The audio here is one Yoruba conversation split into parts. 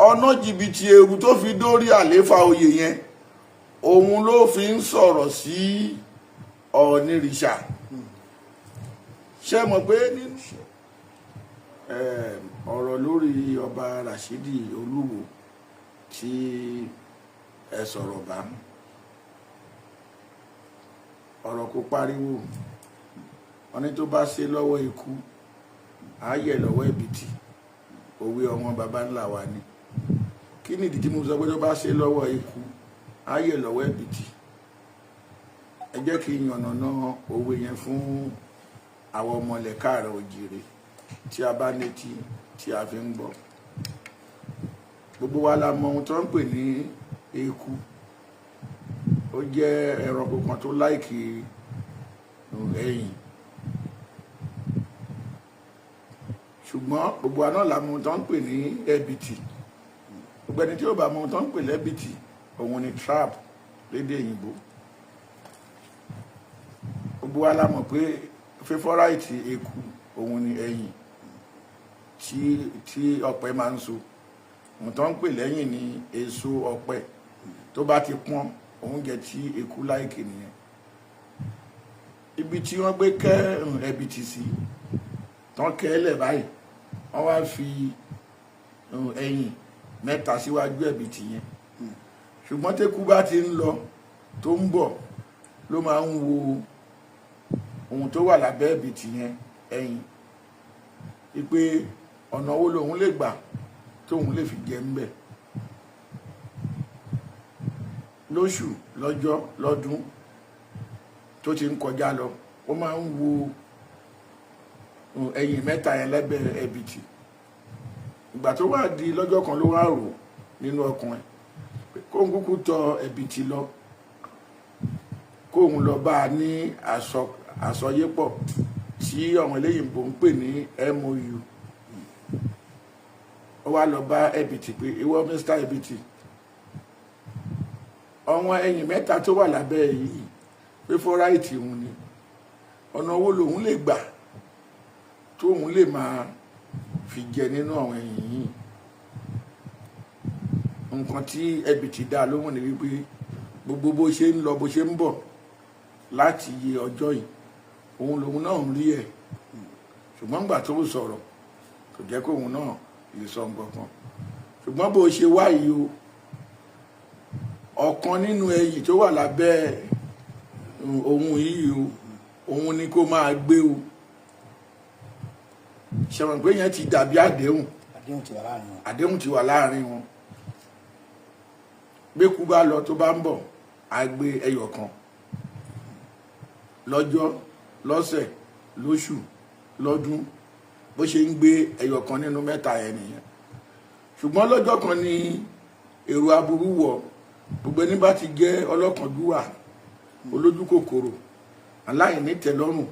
ọ̀nà jìbìtì èrú tó fi dórí àléfà oyè yẹn òun ló fi ń sọ̀rọ̀ sí ọ̀nìrìṣà ṣe mọ̀ pé nínú ọ̀rọ̀ lórí ọba Rashidi Oluwo tí ẹ sọ̀rọ̀ bá ọ̀rọ̀ kó pariwo wọn ní tó bá ṣe lọ́wọ́ ikú ààyè lọ́wọ́ ẹ̀bìtì òwe ọmọ baba ńlá wa ni kí nìdí tí mo sọ pé tó bá ṣe lọ́wọ́ ikú ààyè lọ́wọ́ ẹ̀bìtì ẹ jẹ́ kí n yànnàná òwe yẹn fún àwọn ọmọ ilẹ̀ káàárọ̀ oòjíire tí a bá létí tí a fi ń gbọ́ gbogbo wa la mọ ohun tó ń pè ní eku ó jẹ́ ẹranko kan tó láìkì ẹ̀yìn ṣùgbọ́n gbogbo wa náà la mọ ohun tó ń pè ní ẹ̀bìtì gbogbo ẹni tí ó bá mọ ohun tó ń pè lẹ́bìtì òun ni trap lédè òyìnbó gbogbo wa la mọ̀ pé favourite eku òun ni ẹ̀yìn tí ọ̀pẹ máa ń so ohun tó ń pè lẹ́yìn ní èso ọ̀pẹ tó bá ti pọ́n oúnjẹ tí eku láìkì nìyẹn ibi tí wọ́n gbé kẹ́ ẹ̀bìtì sí tán kẹ́lẹ̀ báyìí wọ́n wá fi ẹ̀yìn mẹ́ta síwájú ẹ̀bìtì yẹn ṣùgbọ́n tẹ́kú bá ti ń lọ tó ń bọ̀ ló máa ń wo ohun tó wà lábẹ́ ẹ̀bìtì yẹn ẹ̀yìn wípé ọ̀nà wo lòun lè gbà tóun lè fi jẹ ńbẹ̀ lóṣù lọ́jọ́ lọ́dún tó ti ń kọjá lọ ó máa ń wo ẹ̀yìn mẹ́ta yẹn lẹ́bẹ̀ ẹ̀bìtì ìgbà tó wà di lọ́jọ́ kan ló wá rò nínú ọkàn ẹ̀ kóun kúkú tọ ẹ̀bìtì lọ kóun lọ bá a ní àsọyépọ̀ tí àwọn eléyìnbó ń pè ní MOU ó wá lọ bá ẹ̀bìtì pé ìwọ Mr. ẹ̀bìtì ọ̀wọ́n ẹ̀yìn mẹ́ta tó wà lábẹ́ yìí pé fọ́ráìtì òun ni ọ̀nà owó lòun lè gbà tóun lè máa fi jẹ nínú àwọn ẹ̀yìn yìí nǹkan tí ẹ̀bìtì dá lóhùn ni wípé gbogbo bó ṣe ń lọ bó ṣe ń bọ̀ láti iye ọjọ́ yìí òun lòun náà ń rí ẹ̀ ṣùgbọ́n gbà tó sọ̀rọ̀ kò jẹ́ kóun náà lè sọ nǹkan kan ṣùgbọ́n bó ṣe wá yìí o ọ̀kan nínú ẹyìn tó wà lábẹ́ ohun yìí o òun ni kó máa gbé o ṣẹ̀wọ̀n pé yẹn ti dàbí àdéhùn ti wà láàrin wọn gbẹ́kú bá lọ tó bá ń bọ̀ á gbé ẹyọ kan lọ́jọ́ lọ́sẹ̀ lóṣù lọ́dún bó ṣe ń gbé ẹyọ kan nínú mẹ́ta yẹn nìyẹn ṣùgbọ́n lọ́jọ́ kan ni èrò aburú wọ̀ gbogbo ẹni bá ti jẹ́ ọlọ́kànjúwà olójú kòkòrò aláìní tẹ́lọ́rùn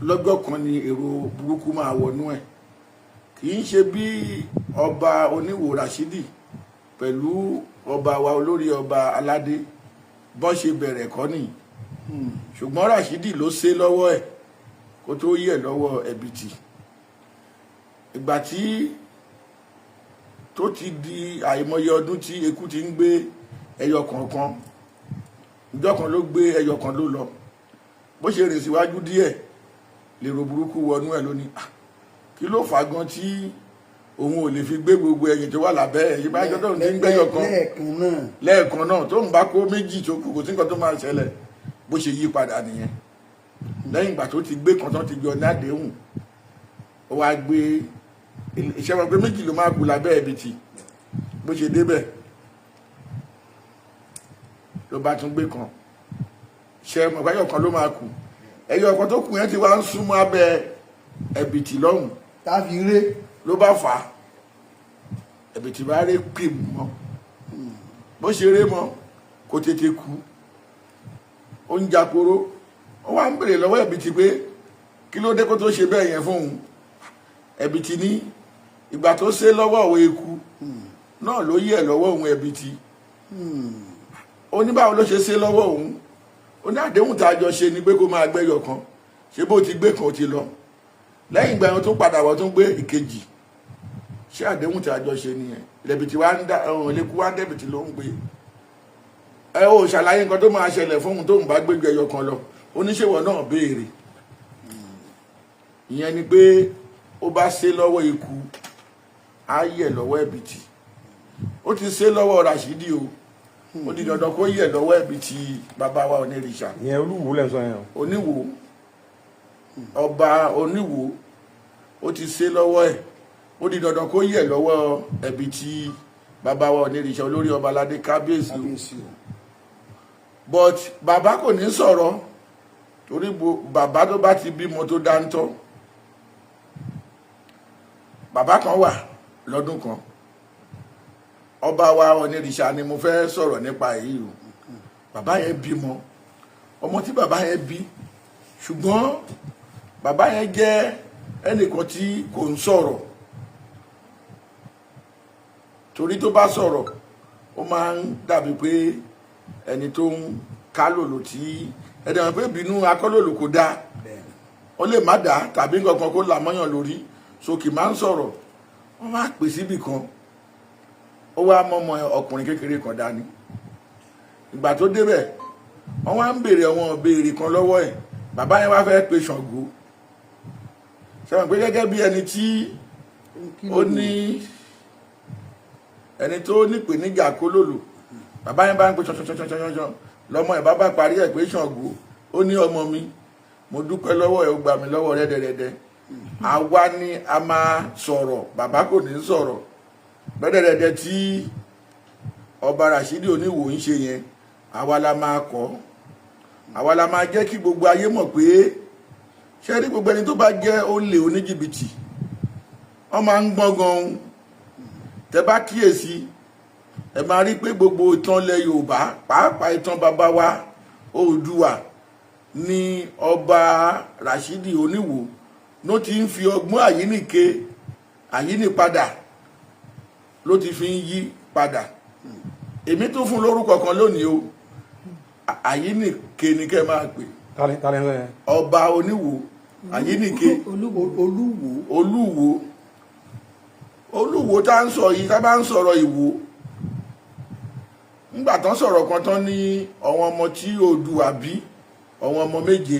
lọ́jọ́ kan ni èrò burúkú máa wọnú ẹ̀ kì í ṣe bí ọba oníwò Rashidi pẹ̀lú ọba wa olórí ọba aládé bọ́n ṣe bẹ̀rẹ̀ kọ́ nìyí ṣùgbọ́n Rashidi ló ṣe lọ́wọ́ ẹ̀ kó tó yẹ̀ lọ́wọ́ ẹ̀bìtì ìgbà tí tó ti di àìmọye ọdún tí eku ti ń gbé ẹyọ kọ̀ọ̀kan ìjọ kan ló gbé ẹyọ kan ló lọ bó ṣe rìn síwájú díẹ̀ lèrò burúkú wọnú ẹ̀ lónìí kí ló fà gan tí òun ò lè fi gbé gbogbo ẹ̀yìn tó wà lábẹ́ ẹ̀yìn bá jọ́dọ̀ ní gbẹ́yọ̀ kan lẹ́ẹ̀kan náà tó ń bá kó méjì tó kù kò sí nǹkan tó máa ṣẹlẹ̀ bó ṣe yí padà nìyẹn lẹ́yìn ìgbà tó ti gbé kan tó ti jọ ní àdéhùn ó wá gbé iṣẹ́ wọn pé méjì ló máa kú lábẹ́ ẹ̀bìtì bó ṣe débẹ̀ ló bá tún gbé kan ṣe mọ̀ pé ẹyọ kan ló máa kù ẹyọ kan tó kù yẹn ti wá ń súnmọ́ abẹ́ ẹ̀bìtì lọ́hùn táfi ré ló bá fà á ẹ̀bìtì bá ré pìm mọ́ bó ṣe ré mọ́ kó tètè kú ó ń jakoro ó wá ń bèrè lọ́wọ́ ẹ̀bìtì pé kí ló dé kó tó ṣe bẹ́ẹ̀ yẹn fún òun ẹ̀bìtì ní ìgbà tó ṣe lọ́wọ́ òwe eku náà ló yẹ̀ lọ́wọ́ òun ẹ̀bìtì ó ní báwo ló ṣe lọ́wọ́ òun ó ní àdéhùn tá a jọ ṣe ni pé kó máa gbẹ́yọ̀ kan ṣé bó ti gbé kan ó ti lọ lẹ́yìn ìgbà yẹn tó padà wọ́n tó gbé ìkejì ṣé àdéhùn tí a jọ ṣe nìyẹn lẹ́bìtì wá ń dá ẹ̀lẹ́kú wá ń dẹ́bìtì ló ń gbé ẹ ò ṣàlàyé nǹkan tó máa ṣẹlẹ̀ fóun tóun bá gbégbé ẹyọ kan lọ oníṣèwọ̀ náà béèrè ìyẹn ni pé ó bá ṣe lọ́wọ́ ikú á yẹ̀ lọ́wọ́ ẹ̀bìtì ó ti ṣe lọ́wọ́ Rashidi o ó di dandan kó yẹ̀ lọ́wọ́ ẹ̀bìtì bàbá wa onírìṣà ìyẹn Olúwo lẹ́sọ̀ yẹn Oníwo ọba Oníwo ó ti ṣe lọ́wọ́ ẹ̀ ó di dandan kó yẹ̀ lọ́wọ́ ẹ̀bìtì bàbá wa onírìṣà olórí ọba aládé kábíyèsí o but bàbá kò ní sọ̀rọ̀ torí bàbá tó bá ti bímọ tó dáńtọ́ bàbá kan wà lọ́dún kan ọba wa onírìṣà ni mo fẹ́ sọ̀rọ̀ nípa èyí o bàbá yẹn bímọ ọmọ tí bàbá yẹn bí ṣùgbọ́n bàbá yẹn jẹ́ ẹnìkan tí kò ń sọ̀rọ̀ torí tó bá sọ̀rọ̀ ó máa ń dàbí pé ẹni tó ń kálòlò tí ẹni wọn pé bínú akọ́lòlò kò dáa ó lè má dáa tàbí nǹkan kan kó làmọ́yàn lórí sókè máa ń sọ̀rọ̀ wọ́n máa pè síbì kan ó wá mọ́mọ́ ọkùnrin kékeré kan dání ìgbà tó débẹ̀ wọ́n wá ń béèrè àwọn béèrè kan lọ́wọ́ ẹ̀ bàbá yẹn wá fẹ́ pe Ṣàngó sẹ́wọ̀n pé gẹ́gẹ́ bí ẹni tí ó ní ẹni tó nípèníjà kólòlò bàbá yẹn bá ń pe ṣanṣanṣanṣanṣan lọ́mọ ẹ̀ bàbá parí ẹ̀ pé Ṣàngó ó ní ọmọ mi mo dúpẹ́ lọ́wọ́ ẹ̀ ó gbà mí lọ́wọ́ rẹ́dẹ̀rẹ́dẹ́ àwa ni a máa sọ̀rọ̀ bàbá kò ní sọ̀rọ̀ rẹ́dẹ̀rẹ́dẹ́ tí ọba Rashidi Oníwo ń ṣe yẹn àwa la máa kọ́ àwa la máa jẹ́ kí gbogbo ayé mọ̀ pé ṣé rí gbogbo ẹni tó bá jẹ́ olè oníjìbìtì wọ́n máa ń gbọ́n gan-an tẹ́ bá kíyèsí ẹ máa rí pé gbogbo ìtàn ilẹ̀ Yorùbá pàápàá ìtàn bàbá wa Oòduà ni ọba Rashidi Oníwo ló ti ń fi ọgbọ́n àyínípadà ló ti fi ń yí padà èmi tó fún lórúkọ kan lónìí o àyínìke ni kẹ́ máa pè ọba Oníwo àyínìke Olúwo tá ń sọ yìí tá bá ń sọ̀rọ̀ Ìwó nígbà tán sọ̀rọ̀ kan tán ní àwọn ọmọ tí Oòduà bí àwọn ọmọ méje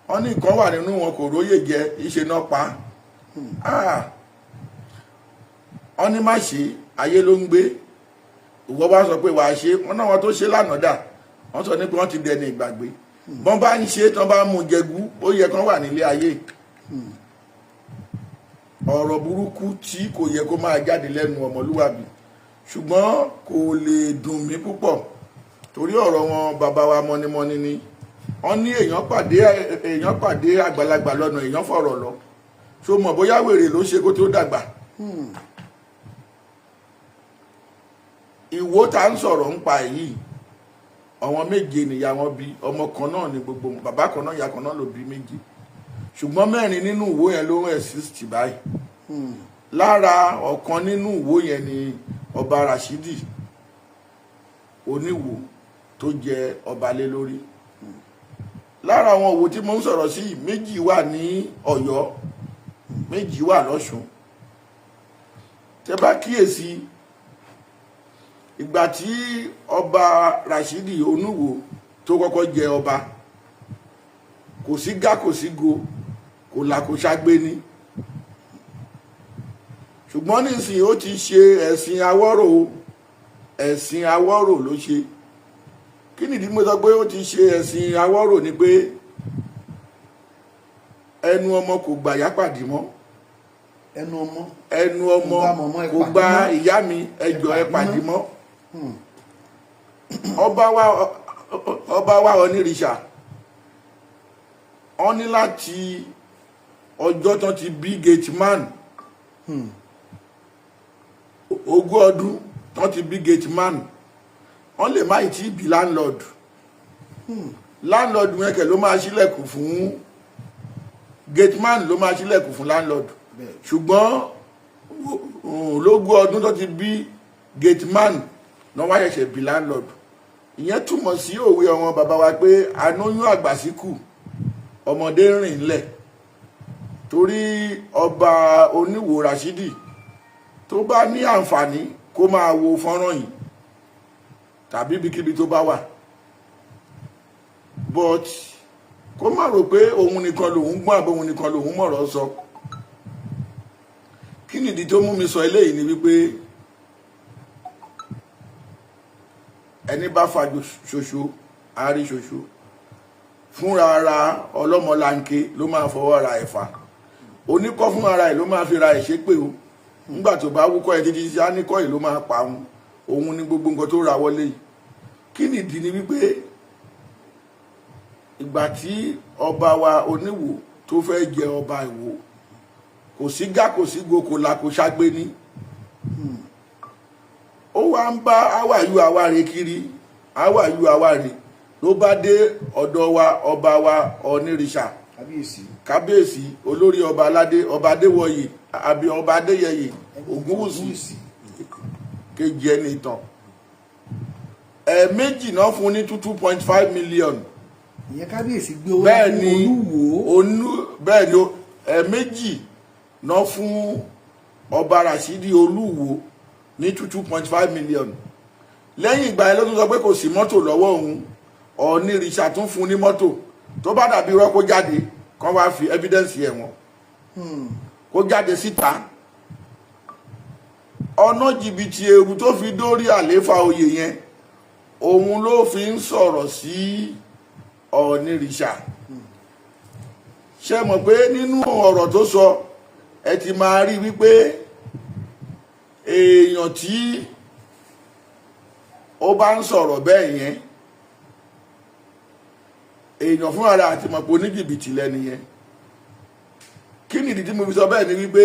wọ́n ní kan wà nínú wọn kò róyè jẹ ìṣe náà pa wọ́n ní má ṣe ayé ló ń gbé ìwọ bá sọ pé wàá ṣe wọ́n náà wọn tó ṣe lánàá dà wọ́n sọ ní pé wọ́n ti dẹni ìgbàgbé bọ́n bá ń ṣe tán bá mú jẹgú ó yẹ kán wà nílé ayé ọ̀rọ̀ burúkú tí kò yẹ kó máa jáde lẹ́nu ọmọlúwàbí ṣùgbọ́n kò lè dùn mí púpọ̀ torí ọ̀rọ̀ wọn bàbá wa mọ́nímọ́ní ni wọ́n ní èèyàn pàdé àgbàlagbà lọ́nà èèyàn fọ̀rọ̀ lọ ṣó mọ̀ bóyá wèrè ló ṣe kó tó dàgbà Ìwó tá ń sọ̀rọ̀ ń pa èyí àwọn méje nìyá wọn bí ọmọ kan náà ni gbogbo bàbá kan náà ìyá kan náà ló bí méje ṣùgbọ́n mẹ́rin nínú Ìwó yẹn ló ń exist báyìí lára ọ̀kan nínú Ìwó yẹn ni ọba Rashidi Oníwo tó jẹ ọba lé lórí lára àwọn Ìwó tí mo ń sọ̀rọ̀ sí méjì wà ní Ọ̀yọ́ méjì wà lọ́ṣun tẹ́ bá kíyèsí ìgbà tí ọba Rashidi Oníwo tó kọ́kọ́ jẹ ọba kò sí gá kò sí go kò là kò ṣàgbé ní ṣùgbọ́n nísìnyí ó ti ṣe ẹ̀sìn Awọ́rò ló ṣe kí nìdí mo sọ pé ó ti ṣe ẹ̀sìn Awọ́rò ni pé ẹnu ọmọ kò gbà yá pàdé mọ́ ẹnu ọmọ kò gba ìyá mi ẹjọ́ ẹ pàdé mọ́ ọba wa onírìṣà wọ́n ní láti ọjọ́ tán ti bí gateman 20 ọdún tán ti bí gateman wọ́n lè má tí bí landlord yẹn kẹ̀ ló máa ṣílẹ̀kùn fún gateman ló máa ṣílẹ̀kùn fún landlord ṣùgbọ́n lógún ọdún tó ti bí gateman náà wá ṣẹ̀ṣẹ̀ bí landlord ìyẹn túmọ̀ sí òwe ọmọ bàbá wa pé anóyún àgbàsíkù ọmọdé rìn lẹ̀ torí ọba Oníwo Rashidi tó bá ní àǹfààní kó máa wo fọ́nrán yìí tàbí ibikíbi tó bá wà, but kó má rò pé òun nìkan lòun gbọ́n àbí òun nìkan lòun mọ̀rọ̀ sọ. Kí nìdí tó mú mi sọ eléyìí ni wípé ẹni bá fa ṣoṣo àárí ṣoṣo, fúnra ara ọlọ́mọlanke ló máa fọwọ́ ra ẹ̀fà, oníkọ́ fún ara ẹ̀ ló máa fi ra ẹ̀ ṣépè o. Nígbà tó bá wúkọ́ ẹ̀ títí sí áníkọ́ ẹ̀ ló máa pa òun ní gbogbo nǹkan tó ra wọlé yìí. Kí nìdí ni wípé ìgbà tí ọba wa Oníwò tó fẹ́ jẹ ọba Ìwó, kò sí gá kò sí go kò la kò ṣàgbé ní, ó wá ń bá àwàyù àwárí kiri, àwàyù àwárí ló bá dé ọ̀dọ̀ wa ọba wa Onírìṣà kábíyèsí olórí ọba aládé ọba Adéwọyè àbí ọba Adéyẹyè Ògúnwùsì kejì ẹni ìtàn. Ẹ̀ẹ̀mejì náà fún ní 2.5 million. Ìyẹn kábíyèsí gbé owó fún Olúwo. Bẹ́ẹ̀ ni ẹ̀ẹ̀mejì náà fún ọba Rashidi Olúwo ní 2.5 million. Lẹ́yìn ìgbà yẹn ló tún sọ pé kò sí mọ́tò lọ́wọ́ òun, Onírìṣà tún fún ní mọ́tò. Tó bá dàbí irọ́ kó jáde kán wá fi evidence ẹ̀ wọ́n, kó jáde síta. Ọ̀nà jìbìtì èrú tó fi dórí àléfà oyè yẹn, òun ló fi ń sọ̀rọ̀ sí Onírìṣà. Ṣé mọ̀ pé nínú ọ̀rọ̀ tó sọ ẹ ti máa rí wípé èèyàn tí ó bá ń sọ̀rọ̀ bẹ́ẹ̀ yẹn, èèyàn fún ara àti mọ̀pọ̀ ní jìbìtì lẹ́ni yẹn. Kí nìdí tí mo fi sọ bẹ́ẹ̀ ni wípé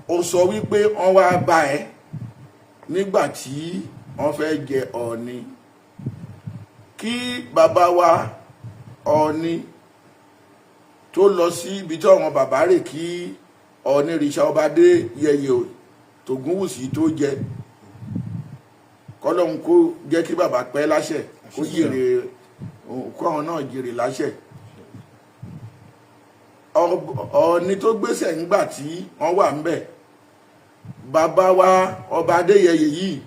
ó sọ wípé wọ́n wá bá ẹ nígbà tí wọ́n fẹ́ jẹ Ọọ̀ni. Kí bàbá wa Ọọ̀ni tó lọ sí ibi tí àwọn bàbá rẹ̀ kí Onírìṣà ọba Adéyẹyè Ògúnwùsì tó jẹ, kọ́lọ́hún kó jẹ́ kí bàbá pẹ́ láṣẹ, kó jèrè kó àwọn náà jèrè láṣẹ. Ọọ̀ni tó gbéṣẹ̀ nígbà tí wọ́n wà ńbẹ̀, bàbá wa ọba Adéyẹyè yìí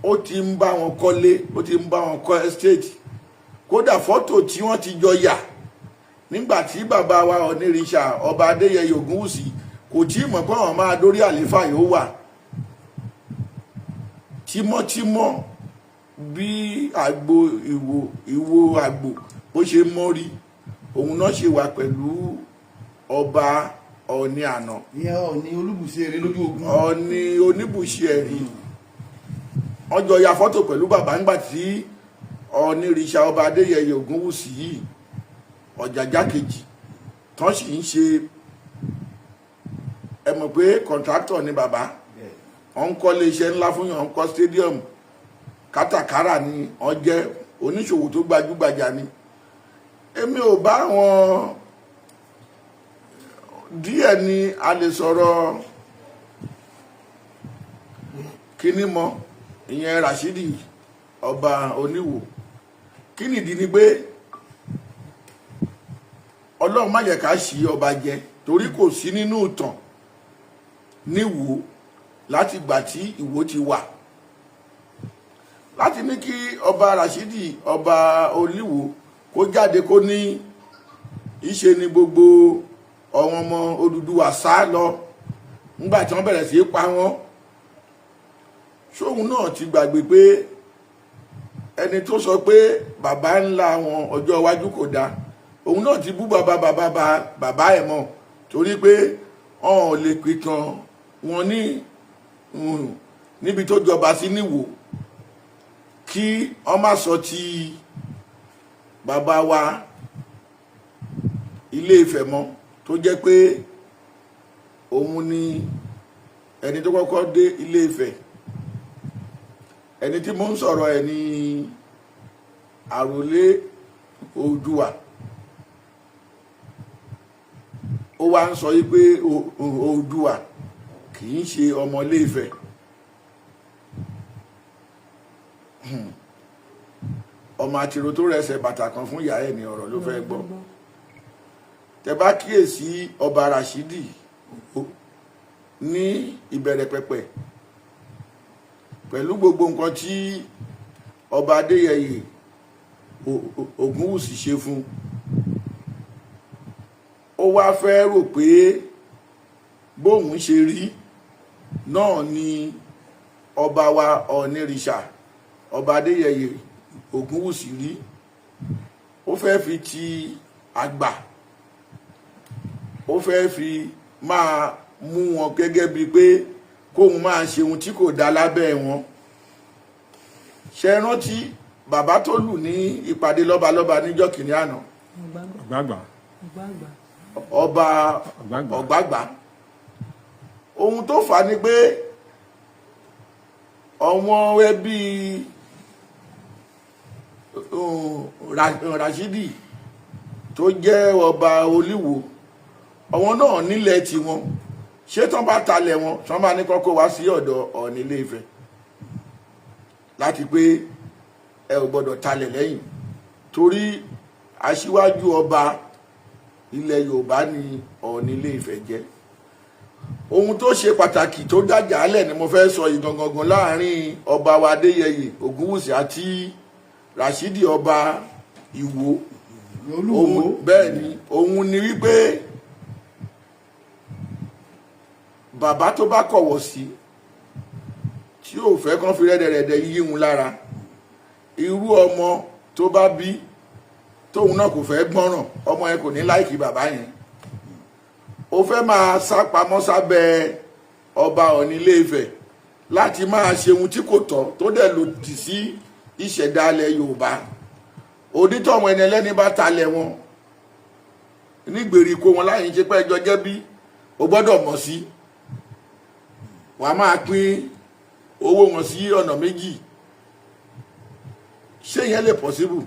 ó ti ń bá wọn kọ́lé, ó ti ń bá wọn kọ́ estate. Kódà fọ́tò tí wọ́n ti jọ yà nígbà tí bàbá wa Onírìṣà ọba Adéyẹyè Ògúnwùsì kò tí mọ̀ pé àwọn máa dórí àléfà yóò wà. Tímọ́tímọ́ bí àgbo ìwo àgbò bó ṣe mọ́rí, òun náà ṣe wà pẹ̀lú ọba Ọọ̀ni àná. Ìyẹn Ọọ̀ni Olúbùṣe èrè lójú ogun. Ọọ̀ni Oníbùṣe ẹ̀rí. Wọ́n jọ ya fọ́tò pẹ̀lú bàbá ńgbà tí Onírìṣà ọba Adéyẹyè Ògúnwùsì yìí Ọ̀jájá kejì tán sì ń ṣe, ẹ mọ̀ pé kọ̀ǹtráktọ̀ ni bàbá, wọ́n ń kọ́lé iṣẹ́ ńlá fún yàn, wọ́n ń kọ́ stadium, kátàkárà ni wọ́n jẹ́, oníṣòwò tó gbajúgbajà ni. Èmi ò bá wọn díẹ̀ ni a lè sọ̀rọ̀ kíní mọ́, ìyẹn Rashidi ọba Oníwò. Kí nìdí ni pé Ọlọ́run má jẹ́ ká ṣì ọba jẹ, torí kò sí nínú ìtàn níwò láti gbà tí Ìwó ti wà. Láti ní kí ọba Rashidi ọba Oníwò kó jáde kó ní ìṣe ni gbogbo àwọn ọmọ Odùduwà sá lọ nígbà tí wọ́n bẹ̀rẹ̀ sí í pa wọ́n. Ṣóhun náà ti gbàgbé pé ẹni tó sọ pé bàbá ńlá wọn ọjọ́ iwájú kò dáa, òun náà ti bú bàbá ẹ̀ mọ́, torí pé wọn ò lè pìtàn wọn níbi tó jọba sí níwò kí wọ́n má sọ ti bàbá wa Ilé Ifẹ̀ mọ́, tó jẹ́ pé òun ni ẹni tó kọ́kọ́ dé Ilé Ifẹ̀. Ẹni tí mo ń sọ̀rọ̀ ẹ̀ ní àròlé Oòduà. Ó wá ń sọ yí pé Oòduà kì í ṣe ọmọ Ilé Ifẹ̀. Ọmọ àtìrò tó rẹsẹ̀ bàtà kan fún ìyá ẹ̀ ní ọ̀rọ̀ ló fẹ́ gbọ́. Tẹ́ bá kíyèsí ọba Rashidi ní ìbẹ̀rẹ̀ pẹ̀pẹ̀ pẹ̀lú gbogbo nǹkan tí ọba Adéyẹyè Ògúnwùsì ṣe fún, ó wá fẹ́ rò pé bóun ṣe rí náà ni ọba wa Ọ̀nìrìṣà ọba Adéyẹyè Ògúnwùsì rí. Ó fẹ́ fi ti àgbà, ó fẹ́ fi máa mú wọn gẹ́gẹ́ bíi pé kóun máa ṣe ohun tí kò dá lábẹ́ wọn. Ṣé rántí bàbá tó lù ní ìpàdé lọ́balọ́ba níjọ́ kìíní àná? Ọba Ọ̀gbàgbà. Ohun tó fà á ni pé ọmọ ẹbí Rashidi tó jẹ́ ọba Olúwo, àwọn náà nílẹ̀ tiwọn. Ṣé tán bá talẹ̀ wọn, tán bá ní kọ́kọ́ wá sí ọ̀dọ̀ Ọọ̀ni Ilé Ifẹ̀ láti pé ẹ ò gbọ́dọ̀ talẹ̀ lẹ́yìn, torí aṣíwájú ọba ilẹ̀ Yorùbá ni Ọọ̀ni Ilé Ifẹ̀ jẹ́. Ohun tó ṣe pàtàkì tó dájà álẹ̀ ni mo fẹ́ sọ yìí gangan láàrin ọba wa Adéyẹyè Ògúnwùsì àti Rashidi ọba Ìwó. Bẹ́ẹ̀ ni, òun ni wípé bàbá tó bá kọ̀wọ̀ sí tí ò fẹ́ kán fi rẹ́dẹ̀rẹ́dẹ̀ yíhun lára, irú ọmọ tó bá bí tóun náà kò fẹ́ gbọ́ràn, ọmọ yẹn kò ní láìkì bàbá yẹn. Ó fẹ́ máa sá pamọ́ sábẹ́ ọba Ọọ̀ni Ilé Ifẹ̀ láti máa ṣe ohun tí kò tọ́ tó dẹ̀ lòdì sí ìṣẹ̀dálẹ̀ Yorùbá. Onítọ̀ ọmọ ẹni ẹlẹ́ni bá talẹ̀ wọn nígbèríko wọn láyé ṣe pé ẹjọ́ jẹ́ bí o gbọ́dọ̀ mọ̀ sí, wàá máa pín owó wọn sí ọ̀nà méjì. Ṣé yẹn lè possible?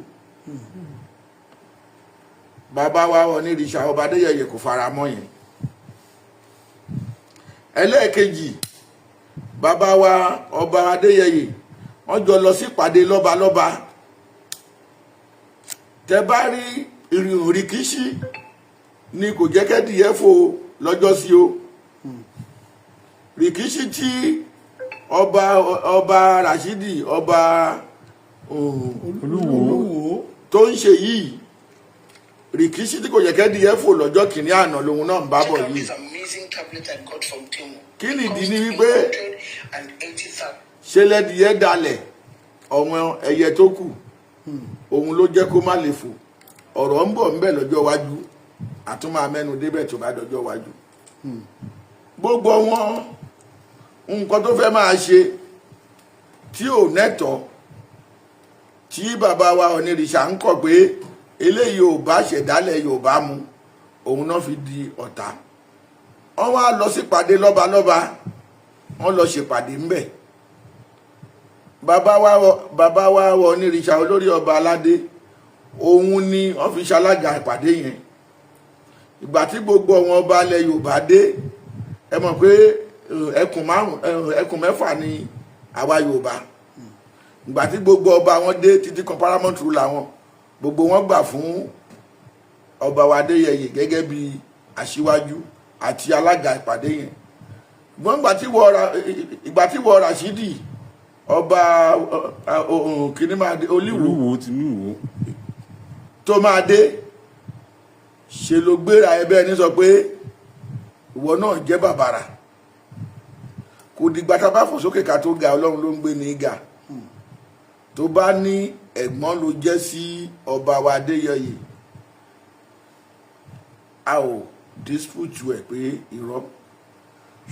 Bàbá wa Ọ̀nìrìṣà ọba Adéyẹyè kò fara mọ́ yẹn. Ẹlẹ́ẹ̀kejì, bàbá wa ọba Adéyẹyè wọ́n jọ lọ sí ìpàdé lọ́balọ́ba. Tẹ́ bá rí ìrìn òrìkíṣí ni kò jẹ́ kẹ́dìyẹ fò lọ́jọ́ sí o. Rìkíṣí tí ọba Rashidi ọba Olúwo tó ń ṣe yìí, rìkíṣí tí kò jẹ́ kẹ́dìyẹ fò lọ́jọ́ kìíní àná lòun náà ń bá bọ̀ yìí. Kí nìdí ni wípé ṣe lẹ́dìyẹ dalẹ̀ ọ̀wọ́n ẹyẹ tó kù, òun ló jẹ́ kó má lè fò. Ọ̀rọ̀ ń bọ̀ ńbẹ̀ lọ́jọ́ iwájú, àtúmọ̀ amẹ́nu débẹ̀ tó bá dọjọ́ iwájú. Gbogbo wọn nǹkan tó fẹ́ máa ṣe tí ò nẹ́tọ̀ọ́, tí bàbá wa Ọ̀nìrìṣà ń kọ̀ pé eléyìí ò bá ṣẹ̀dálẹ̀ Yorùbá mu, òun náà fi di ọ̀tá. Wọ́n wá lọ sípàdé lọ́balọ́ba, wọ́n lọ ṣèpàdé ńbẹ̀. Bàbá wa Ọ̀nìrìṣà olórí ọba aládé, òun ni wọ́n fi ṣalága ìpàdé yẹn. Ìgbà tí gbogbo àwọn ọba ilẹ̀ Yorùbá dé, ẹ mọ̀ pé ẹkùn mẹ́fà ni àwa Yorùbá. Ìgbà tí gbogbo ọba wọn dé títí kan paramount ruler wọn, gbogbo wọn gbà fún ọba wa Adéyẹyè gẹ́gẹ́ bí aṣíwájú àti alága ìpàdé yẹn. Ṣùgbọ́n ìgbà tí wọ Rashidi ọba kìíní máa dé, Olúwo tó máa dé, ṣe ló gbéra ẹbẹ́ ní sọ pé ìwọ náà jẹ́ bàbàrà. Kò dìgbà tá bá fò sókè ká tó ga, Ọlọ́run ló ń gbé ní ga. Tó bá ní ẹ̀gbọ́n ló jẹ́ sí ọba wa Adéyẹyè, a ò dispute ẹ̀ pé irọ́.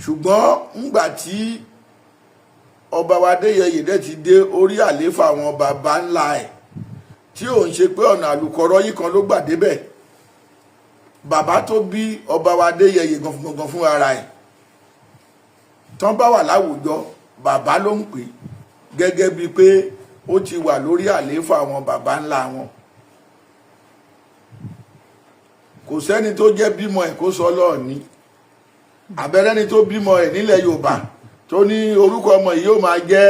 Ṣùgbọ́n ńgbà tí ọba wa Adéyẹyè dẹ̀ ti dé orí àléfà àwọn baba ńlá ẹ̀, tí ò ń ṣe pé ọ̀nà àlùkọ́rọ́ yìí kan ló gbà débẹ̀, bàbá tó bí ọba wa Adéyẹyè gangan fún ara ẹ̀, tán bá wà láwùjọ, bàbá ló ń pè gẹ́gẹ́ bíi pé ó ti wà lórí àléfà àwọn baba ńlá wọn. Kò sẹ́ni tó jẹ́ bímọ ẹ̀ kó sọ lọ́ọ̀ni, àbẹ́rẹ́ni tó bímọ ẹ̀ nílẹ̀ Yorùbá tó ní orúkọ ọmọ yìí yóò máa jẹ́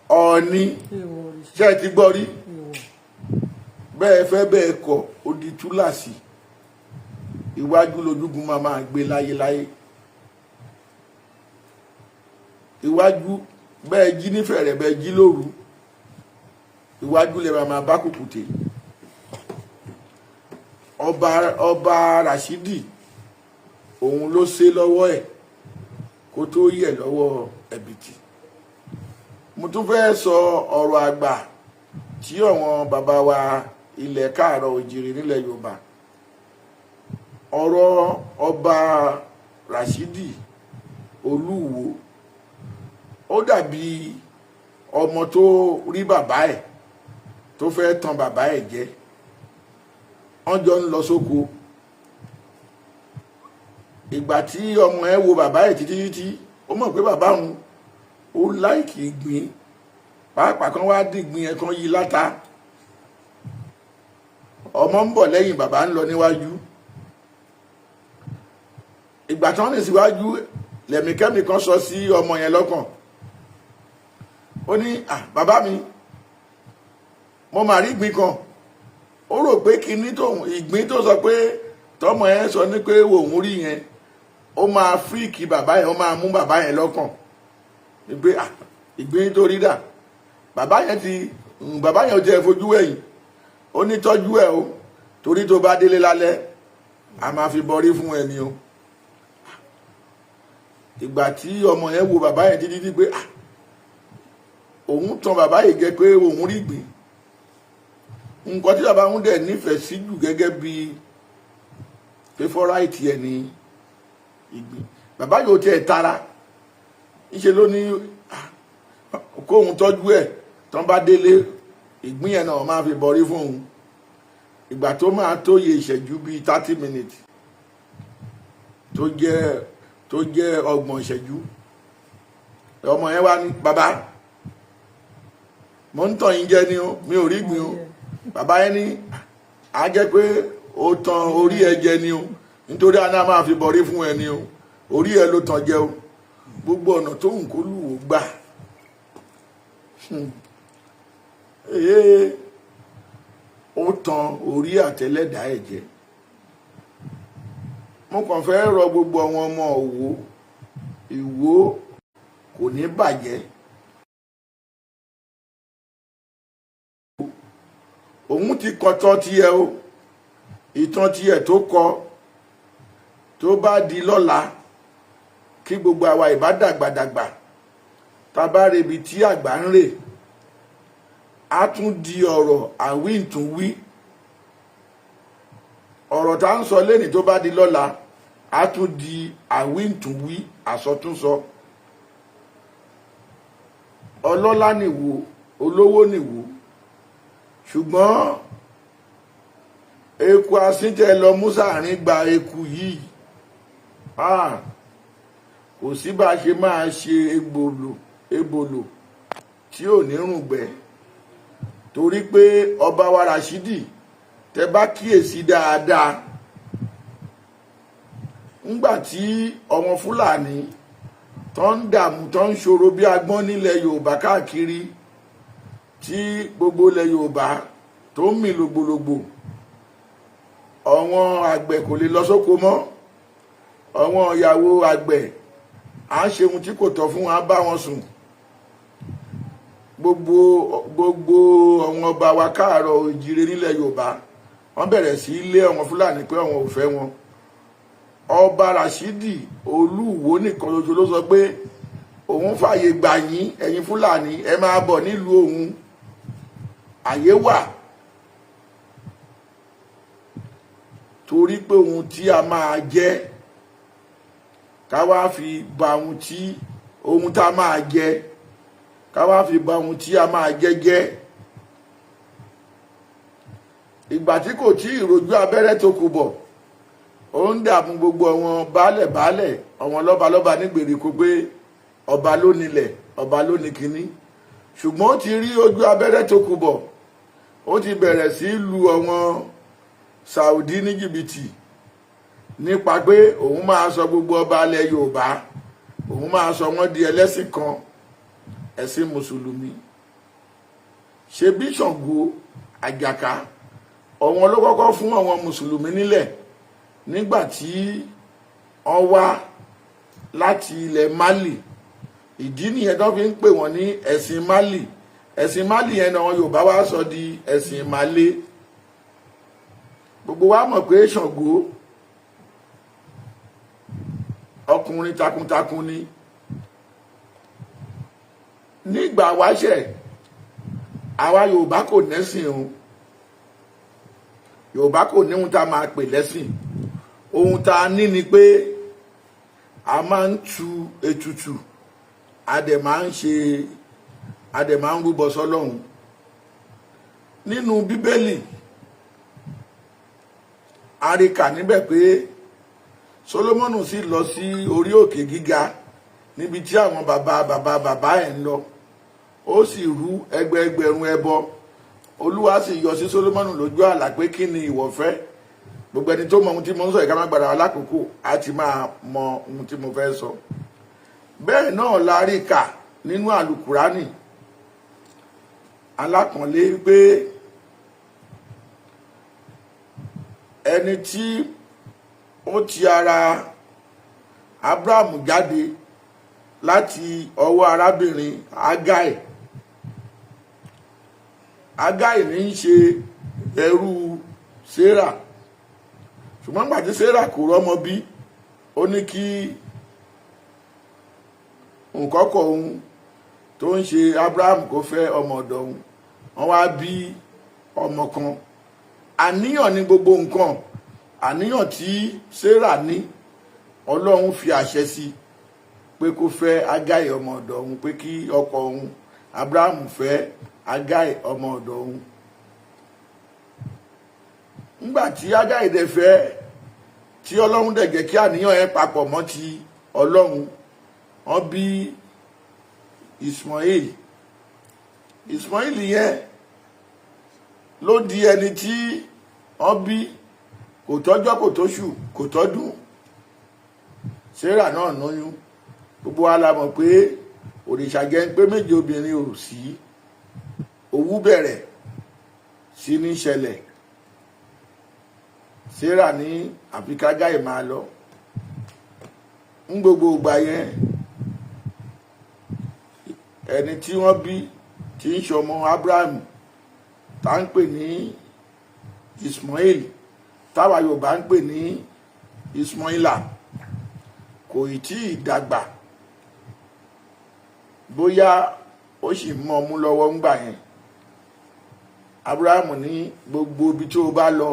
Ọọ̀ni. Ṣé ẹ ti gbọ́ rí? Bẹ́ẹ̀ fẹ́ bẹ́ẹ̀ kọ́, ó di túláàsì. Iwájú lójúgun máa gbé láyéláyé. iwájú bẹ́ẹ̀ jí nífẹ̀ẹ́ rẹ̀ bẹ́ẹ̀ jí lóru iwájú lè máa bá kùkùté. ọba Rashidi òun ló ṣe lọ́wọ́ ẹ̀ kó tó yẹ̀ lọ́wọ́ ẹ̀bìtì. mo tún fẹ́ sọ ọ̀rọ̀ àgbà tí àwọn bàbá wa ilẹ̀ káàárọ̀ òjìrì nílẹ̀ Yorùbá. ọ̀rọ̀ ọba Rashidi Oluwo ó dàbí ọmọ tó rí bàbá ẹ̀ tó fẹ́ tan bàbá ẹ̀ jẹ. wọ́n jọ ń lọ sóko. ìgbà tí ọmọ ẹ̀ wo bàbá ẹ̀ títí ó mọ̀ pé bàbá òun ó láìkì ìgbín pàápàá kan wá dìgbín ẹ̀ kan yí láta. ọmọ ń bọ̀ lẹ́yìn bàbá ń lọ níwájú. ìgbà tí wọ́n ní síwájú lẹ̀míkẹ́mì kan sọ sí ọmọ yẹn lọ́kàn. ó ní bàbá mi mo máa rí ìgbín kan. ó rò pé kinní tóun ìgbín tó sọ pé tọmọ yẹn sọ ní pé òun rí yẹn ó máa fíìkì bàbá yẹn ó máa mú bàbá yẹn lọ́kàn. pé ìgbín tó rí dà bàbá yẹn ò jẹ́ fojú ẹ̀yìn. ó ní tọ́jú ẹ̀ o torí tó bá délé lálẹ́ a máa fi bọrí fún ẹni o. ìgbà tí ọmọ yẹn wo bàbá yẹn títí pé òun tan bàbá yẹn jẹ pé òun rí ìgbín. nǹkan tí bàbá òun dẹ̀ nífẹ̀ẹ́ sí jù gẹ́gẹ́ bí favourite ẹ̀ ní ìgbín. bàbá yóò tiẹ̀ tara níṣẹ́ ló ní kóun tọ́jú ẹ̀ tán bá délé ìgbín yẹn náà máa fi bọrí fún òun. ìgbà tó máa tó yẹ ìṣẹ́jú bíi 30 minutes tó jẹ́ 30 ìṣẹ́jú ọmọ yẹn wá ní bàbá mo ń tàn yín jẹ ni o mi ò rí ìgbín o. bàbá yẹn ní á jẹ́ pé ó tan orí ẹ jẹ ni o nítorí àná máa fi bọrí fún ẹ ni o orí ẹ ló tàn jẹ o gbogbo ọ̀nà tó ń kó Olúwo gbà. ó tan orí àtẹlẹ́dà ẹ̀ jẹ. mo kàn fẹ́ rọ gbogbo àwọn ọmọ Ìwó kò ní bàjẹ́. òun ti kọtọ́ tiẹ̀ o ìtàn tiẹ̀ tó kọ tó bá di lọ́la kí gbogbo àwa ìbá dàgbàdàgbà tá a bá rebi tí àgbà ń rè á tún di ọ̀rọ̀ àwíǹtúnwí. ọ̀rọ̀ tá ń sọ lẹ́nìí tó bá di lọ́la á tún di àwíǹtúnwí àsọtúnsọ. ọlọ́lá nìwò olówó nìwò ṣùgbọ́n eku asíntẹ lọ músàárín gba eku yìí kò sí bá a ṣe máa ṣe ebòlò tí ò ní rùngbẹ torí pé ọba wa Rashidi tẹ bá kíyèsí dáadáa ńgbà tí ọmọ Fúlàní tó ń dààmú tó ń ṣòro bí agbọ́n nílẹ̀ Yorùbá káàkiri tí gbogbo ilẹ̀ Yorùbá tó ń mì lògbòlògbò àwọn àgbẹ̀ kò lè lọ sóko mọ́ àwọn ìyàwó àgbẹ̀ à ń ṣe ohun tí kò tọ́ fún wọn bá wọn sùn gbogbo àwọn ọba wa káàárọ̀ òjìrè nílẹ̀ Yorùbá wọ́n bẹ̀rẹ̀ sí lé àwọn Fúlàní pé àwọn ò fẹ́ wọn. ọba Rashidi Oluwo nìkan ṣoṣo ló sọ pé òun fààyè gbà yín ẹ̀yin Fúlàní ẹ máa bọ̀ nílùú òun àyè wà torí pé ohun tí a máa jẹ ká wá fi ba ohun tá a máa jẹ ká wá fi ba ohun tí a máa jẹ jẹ́. ìgbà tí kò tí ìrojú abẹ́rẹ́ tó kù bọ̀ ó ń dààmú gbogbo àwọn baálẹ̀ àwọn lọ́balọ́ba nígbèríko pé ọba ló nílẹ̀ ọba ló ní kinní ṣùgbọ́n ó ti rí ojú abẹ́rẹ́ tó kù bọ̀ ó ti bẹ̀rẹ̀ sí lu àwọn Saudi ní jìbìtì nípa pé òun máa sọ gbogbo ọba alẹ̀ Yorùbá òun máa sọ wọ́n di ẹlẹ́sìn kan ẹ̀sìn mùsùlùmí. ṣe bí Ṣàngó Àjàká ọ̀wọ́n ló kọ́kọ́ fún àwọn mùsùlùmí nílẹ̀ nígbà tí wọ́n wá láti ilẹ̀ Mali ìdí nìyẹn tó fi ń pè wọ́n ní ẹ̀sìn Málì. Ẹ̀sìn Málì yẹn náà Yorùbá wá sọ di ẹ̀sìn Ìmàle. Gbogbo wa mọ̀ pé Ṣàngó ọkùnrin takuntakun ni. Nígbà wáṣẹ̀ àwa Yorùbá kò nẹ́sìn o. Yorùbá kò ní ohun tá a máa pè lẹ́sìn. Ohun tá a ní ni pé a máa ń tu ètùtù, a dẹ̀ máa ń rúbọ sọ́lọ́run. Nínú Bíbélì a rí kà níbẹ̀ pé Sólómọ́nù sì lọ sí orí òkè gíga níbi tí àwọn bàbá ẹ̀ ń lọ. Ó sì rú ẹgbẹẹgbẹ̀rún ẹbọ. Olúwa sì yọ sí Sólómọ́nù lójú àlá pé kí ni ìwọ fẹ́. Gbogbo ẹni tó mọ ohun tí mo ń sọ ìka má gbàdá wa lákòókò á ti máa mọ ohun tí mo fẹ́ sọ. Bẹ́ẹ̀ náà la rí kà nínú àlùkùránì alápọ̀nlé pé ẹni tí ó ti ara Ábúráhámù jáde láti ọwọ́ arábìnrin Ágáì ní í ṣe ẹrú Sérà. Ṣùgbọ́n gbàtí Sérà kò rọ́mọ bí, ó ní kí òǹkọ́kọ̀ òun tó ń ṣe Ábúráhámù kó fẹ́ ọmọ ọ̀dọ̀ òun. Wọ́n wá bí ọmọ kan. Àníyàn ní gbogbo nǹkan. Àníyàn tí Sérà ní, Ọlọ́run fi àṣẹ sí pé kó fẹ́ Ágáì ọmọ ọ̀dọ̀ òun, pé kí ọkọ òun Ábúráhámù fẹ́ Ágáì ọmọ ọ̀dọ̀ òun. Nígbà tí Ágáì dẹ̀ fẹ́, tí Ọlọ́run dẹ̀ jẹ́ kí àníyàn ẹ̀ papọ̀ mọ́ ti Ọlọ́run, wọ́n bí Ismail yẹn ló di ẹni tí wọ́n bí kò tọ́jọ́ kò tóṣù kò tọ́dún. Sérà náà lóyún. Gbogbo wa la mọ̀ pé òrìṣà jẹ́ ń pé méje obìnrin ò sí. Owú bẹ̀rẹ̀ sí ní ṣẹlẹ̀. Sérà ní àfi kágáì máa lọ. Ń gbogbo ìgbà yẹn ẹni tí wọ́n bí tí ń ṣọmọ Ábúráhámù tá ń pè ní Ismail, táwa Yorùbá ń pè ní Ismaila, kò ì tí ì dàgbà. Bóyá ó sì mọ ọmú lọ́wọ́ ńgbà yẹn. Ábúráhámù ní gbogbo ibi tó bá lọ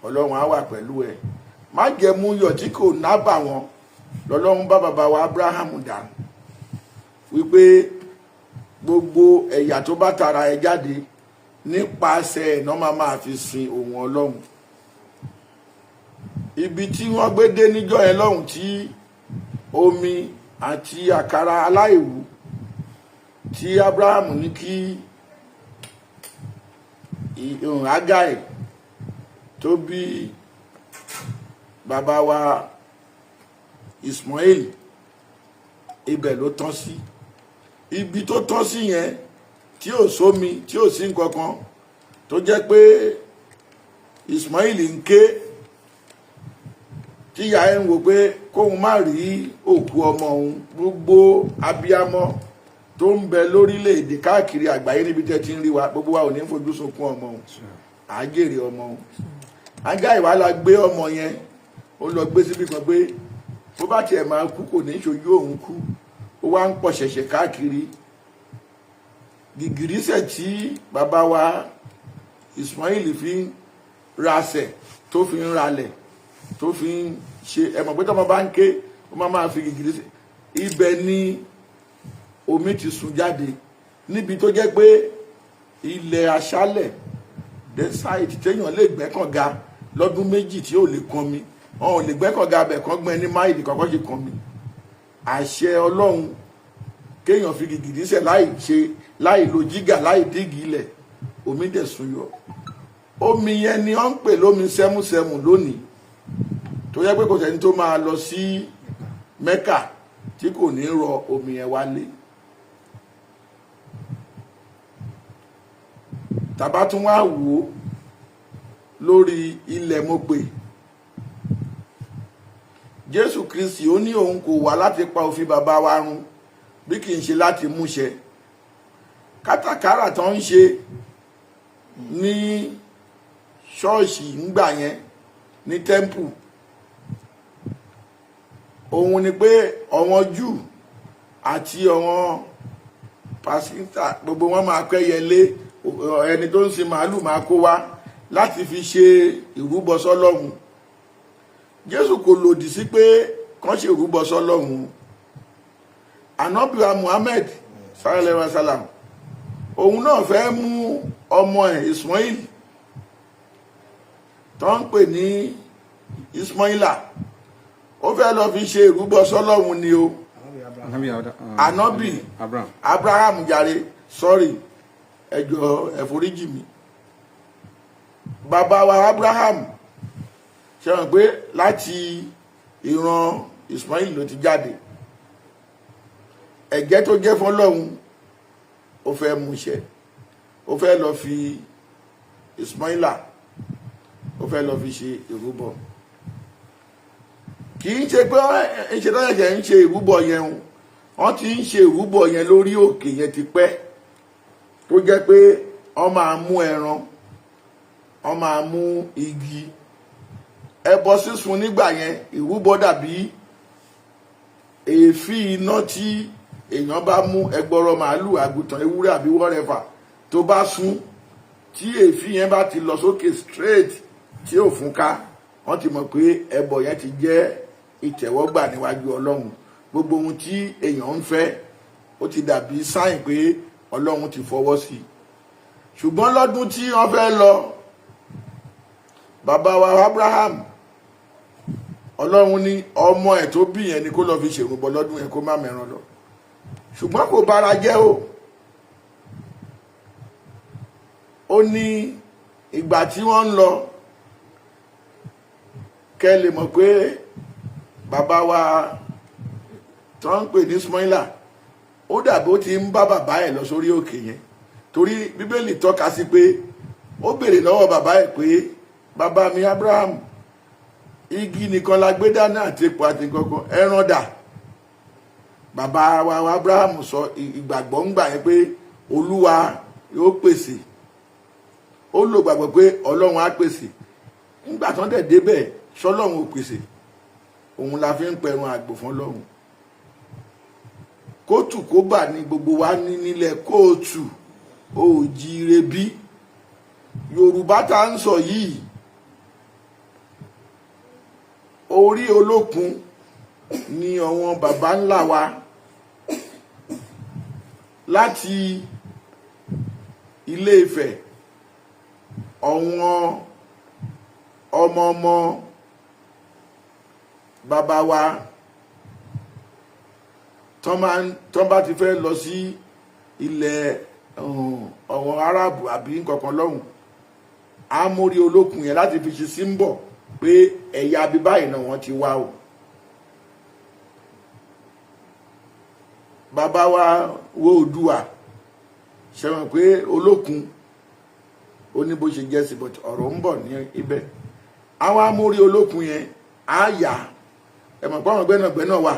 Ọlọ́run á wà pẹ̀lú ẹ. Má jẹ́ mú yọ̀ tí kò nábà wọn lọ́lọ́run bá bàbá wa Ábúráhámù dànù wípé gbogbo ẹ̀yà tó bá tara ẹ jáde nípasẹ̀ ẹ̀ náà máa fi sin òun Ọlọ́run. Ibi tí wọ́n gbé dé níjọ́ yẹn lọ́hùn tí omi àti àkàrà aláìwú tí Ábúráhámù ní kí Ágáì tó bí bàbá wa Ismail, ibẹ̀ ló tán sí. Ibi tó tán sí yẹn tí ò sómi tí ò sí nǹkankan, tó jẹ́ pé Ismail ń ké tí ìyá ẹ̀ ń wò pé kóun má rí òkú ọmọ òun. Gbogbo abiyamọ tó ń bẹ lórílẹ̀‐èdè káàkiri àgbáyé níbi tẹ́ ti ń rí wa, gbogbo wa ò ní fojú sunkún ọmọ òun, àjèrè ọmọ òun. Ágáì wá la gbé ọmọ yẹn, ó lọ gbé síbi kan pé bó bá tiẹ̀ máa kú kò ní ṣojú òun kú. Ó wá ń pọ̀ ṣẹ̀ṣẹ̀ káàkiri. Gìgìrísẹ̀ tí bàbá wa Ismail fi ń rasẹ̀, tó fi ń ralẹ̀, tó fi ń ṣe, ẹ mọ̀ pé tọ́mọ bá ń ké ó máa fi gìgìrísẹ̀. Ibẹ̀ ni omi ti sun jáde, níbi tó jẹ́ pé ilẹ̀ aṣálẹ̀ desert téèyàn lè gbẹ́kànga lọ́dún méjì tí ò lè kan mi. Wọn ò lè gbẹ́kànga abẹ̀ kan gbẹ́ ní máìlì kọ́kọ́ ṣe kan mi. Àṣẹ Ọlọ́run kéèyàn fi gìgìrísẹ̀ láì lo jígà, láì dígì ilẹ̀, omi dẹ̀ sun yọ. Omi yẹn ni wọ́n ń pè lómi sẹ́mùsẹ́mù lónìí, tó yẹ pé kò sẹ́ni tó máa lọ sí Mẹ́kà tí kò ní rọ omi yẹn wálé. Tàbá tún wá wò ó lórí ilẹ̀ mo pè, Jésù Kristi ó ní òun kò wá láti pa òfin bàbá wa run, bí kì í ṣe láti múṣẹ. Kátàkárà tó ń ṣe ní ṣọ́ọ̀ṣì ńgbà yẹn ní tẹ́ḿpù, òun ni pé àwọn Júù àti àwọn pásítà gbogbo wọn máa kẹ́yẹlé ẹni tó ń sin màálù máa kó wá láti fi ṣe ìrúbọ sọ́lọ́run. Jésù kò lòdì sí pé kán ṣe ìrúbọ sọ́lọ́run. Ànábì wa Muhammad sallallahu alaihi wasallam òun náà fẹ́ mú ọmọ ẹ̀ Ismail tó ń pè ní Ismaila, ó fẹ́ lọ fi ṣe ìrúbọ sọ́lọ́run ni o. Ànábì Abraham jàre, sorry, ẹ jọ̀ọ́ ẹ foríjì mi. Bàbá wa Abraham ṣe hàn pé láti ìran Ismail ló ti jáde. Ẹ̀jẹ́ tó jẹ́ fọ́lọ́run ó fẹ́ múṣẹ, ó fẹ́ lọ fi Ismaila ó fẹ́ lọ fi ṣe ìrúbọ. Kì í ṣe pé ṣe tó yẹ ń ṣe ìrúbọ yẹn o, wọ́n ti ń ṣe ìrúbọ yẹn lórí òkè yẹn ti pẹ́, tó jẹ́ pé wọ́n máa mú ẹran, wọ́n máa mú igi. Ẹbọ sísun nígbà yẹn ìrúbọ dàbí èéfín iná tí èèyàn bá mú ẹgbọrọ màálù, àgùntàn, ewúrẹ́ àbí wọ́rẹ́fà tó bá sún, tí èéfín yẹn bá ti lọ sókè straight tí ò fún ká, wọ́n ti mọ̀ pé ẹbọ yẹn ti jẹ́ ìtẹ́wọ́gbà níwájú Ọlọ́run. Gbogbo ohun tí èèyàn ń fẹ́ ó ti dàbí sáìn pé Ọlọ́run ti fọwọ́ sí i. Ṣùgbọ́n lọ́dún tí wọ́n fẹ́ lọ, bàbá wa Abraham, Ọlọ́run ní ọmọ ẹ̀ tó bí yẹn ni kó lọ fi ṣèrúbọ lọ́dún yẹn, kó má mẹ́ran lọ. Ṣùgbọ́n kò bára jẹ́ o. Ó ní ìgbà tí wọ́n ń lọ, kẹ́ lè mọ̀ pé bàbá wa tó ń pè ní Ismaila ó dàbí ó ti ń bá bàbá ẹ̀ lọ sórí òkè yẹn, torí Bíbélì tọ́ka sí pé ó béèrè lọ́wọ́ bàbá ẹ̀ pé bàbá mi Abraham, igi nìkan la gbé dáná àti epo àti kankan, ẹran dà? Bàbá wa Abraham sọ ìgbàgbọ́ ń gbà yẹn pé Olúwa yóò pèsè. Ó lò gbàgbọ́ pé Ọlọ́run á pèsè. Nígbà tán dẹ̀ débẹ̀, ṣọ́lọ́run ò pèsè. Òun la fi ń pẹ̀rùn àgbò fún Ọlọ́run. Kóòtù kó bà ní gbogbo wa ní nílẹ̀ kóòtù òjìire bí. Yorùbá tá ń sọ yìí, orí olókun ni àwọn bàbá ńlá wa láti Ilé Ifẹ̀, àwọn ọmọ bàbá wa tán bá ti fẹ́ lọ sí ilẹ̀ àwọn Árábù àbí nǹkankan lọ́hùn, á mórí olókun yẹn láti fi ṣe símbọ̀ pé ẹ̀yà bíbáyìí náà wọ́n ti wá o. Bàbá wa wo Oòduà ṣe mọ̀ pé olókun ó ní bó ṣe jẹ́ sí, but ọ̀rọ̀ ń bọ̀ ní ibẹ̀. Àwọn amórí olókun yẹn á yà, ẹ mọ̀ pé àwọn gbẹ́nàgbẹ́nà wà,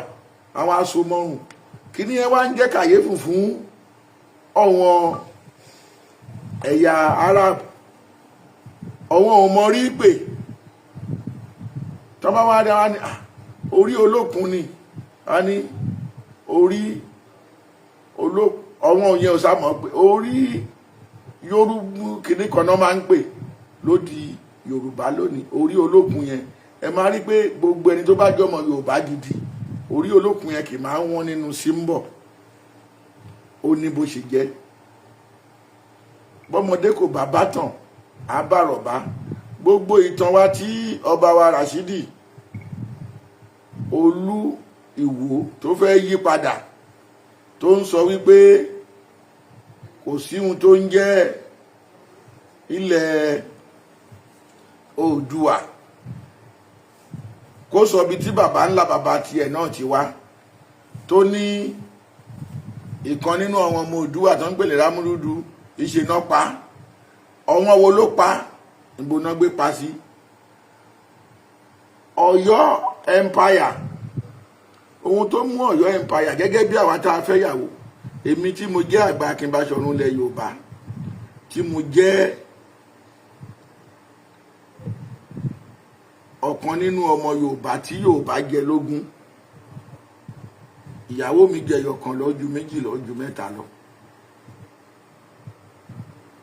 àwọn aṣọ mọ́rùn. Kíní yẹn wá ń jẹ́ kàyéfì fún àwọn ẹ̀yà Arab. Àwọn ò mọ rí pé tọ́ba wá dá wá ní orí olókun ni, a ní orí olókun, àwọn òyìn ọ̀sá mọ̀ pé orí Yorùbá kìíní kan náà máa ń pè lódì Yorùbá lónìí, orí olókun yẹn. Ẹ máa rí pé gbogbo ẹni tó bá jọmọ Yorùbá gidi, orí olókun yẹn kì máa ń wọ́n nínú símbọ̀. Ó ní bó ṣe jẹ́. Bọ́mọdé kò bá bá tàn á bá rọ̀bá. Gbogbo ìtàn wa tí ọba wa Rashidi Olúwo tó fẹ́ yí padà, tó ń sọ wípé kò sí ohun tó ń jẹ́ ilẹ̀ Oòduà, kó sọ bí tí bàbá ńlá bàbá tiẹ̀ náà ti wá, tó ní ìkan nínú àwọn ọmọ Oòduà tó ń pèlè Rámúrúdù ìṣe náà pa. Ọ̀wọ́n wo ló pa? Ìgbóná gbé pa sí Ọ̀yọ́ Empire. ohun tó mú Ọ̀yọ́ empire gẹ́gẹ́ bí àwa tá a fẹ́ yàwó, èmi tí mo jẹ́ Agbaakin Bashorun ilẹ̀ Yorùbá, tí mo jẹ́ ọ̀kan nínú ọmọ Yorùbá tí Yorùbá jẹ lógún, ìyàwó mi jẹ yọ̀kan lọ, ju méjì lọ, ju mẹ́ta lọ.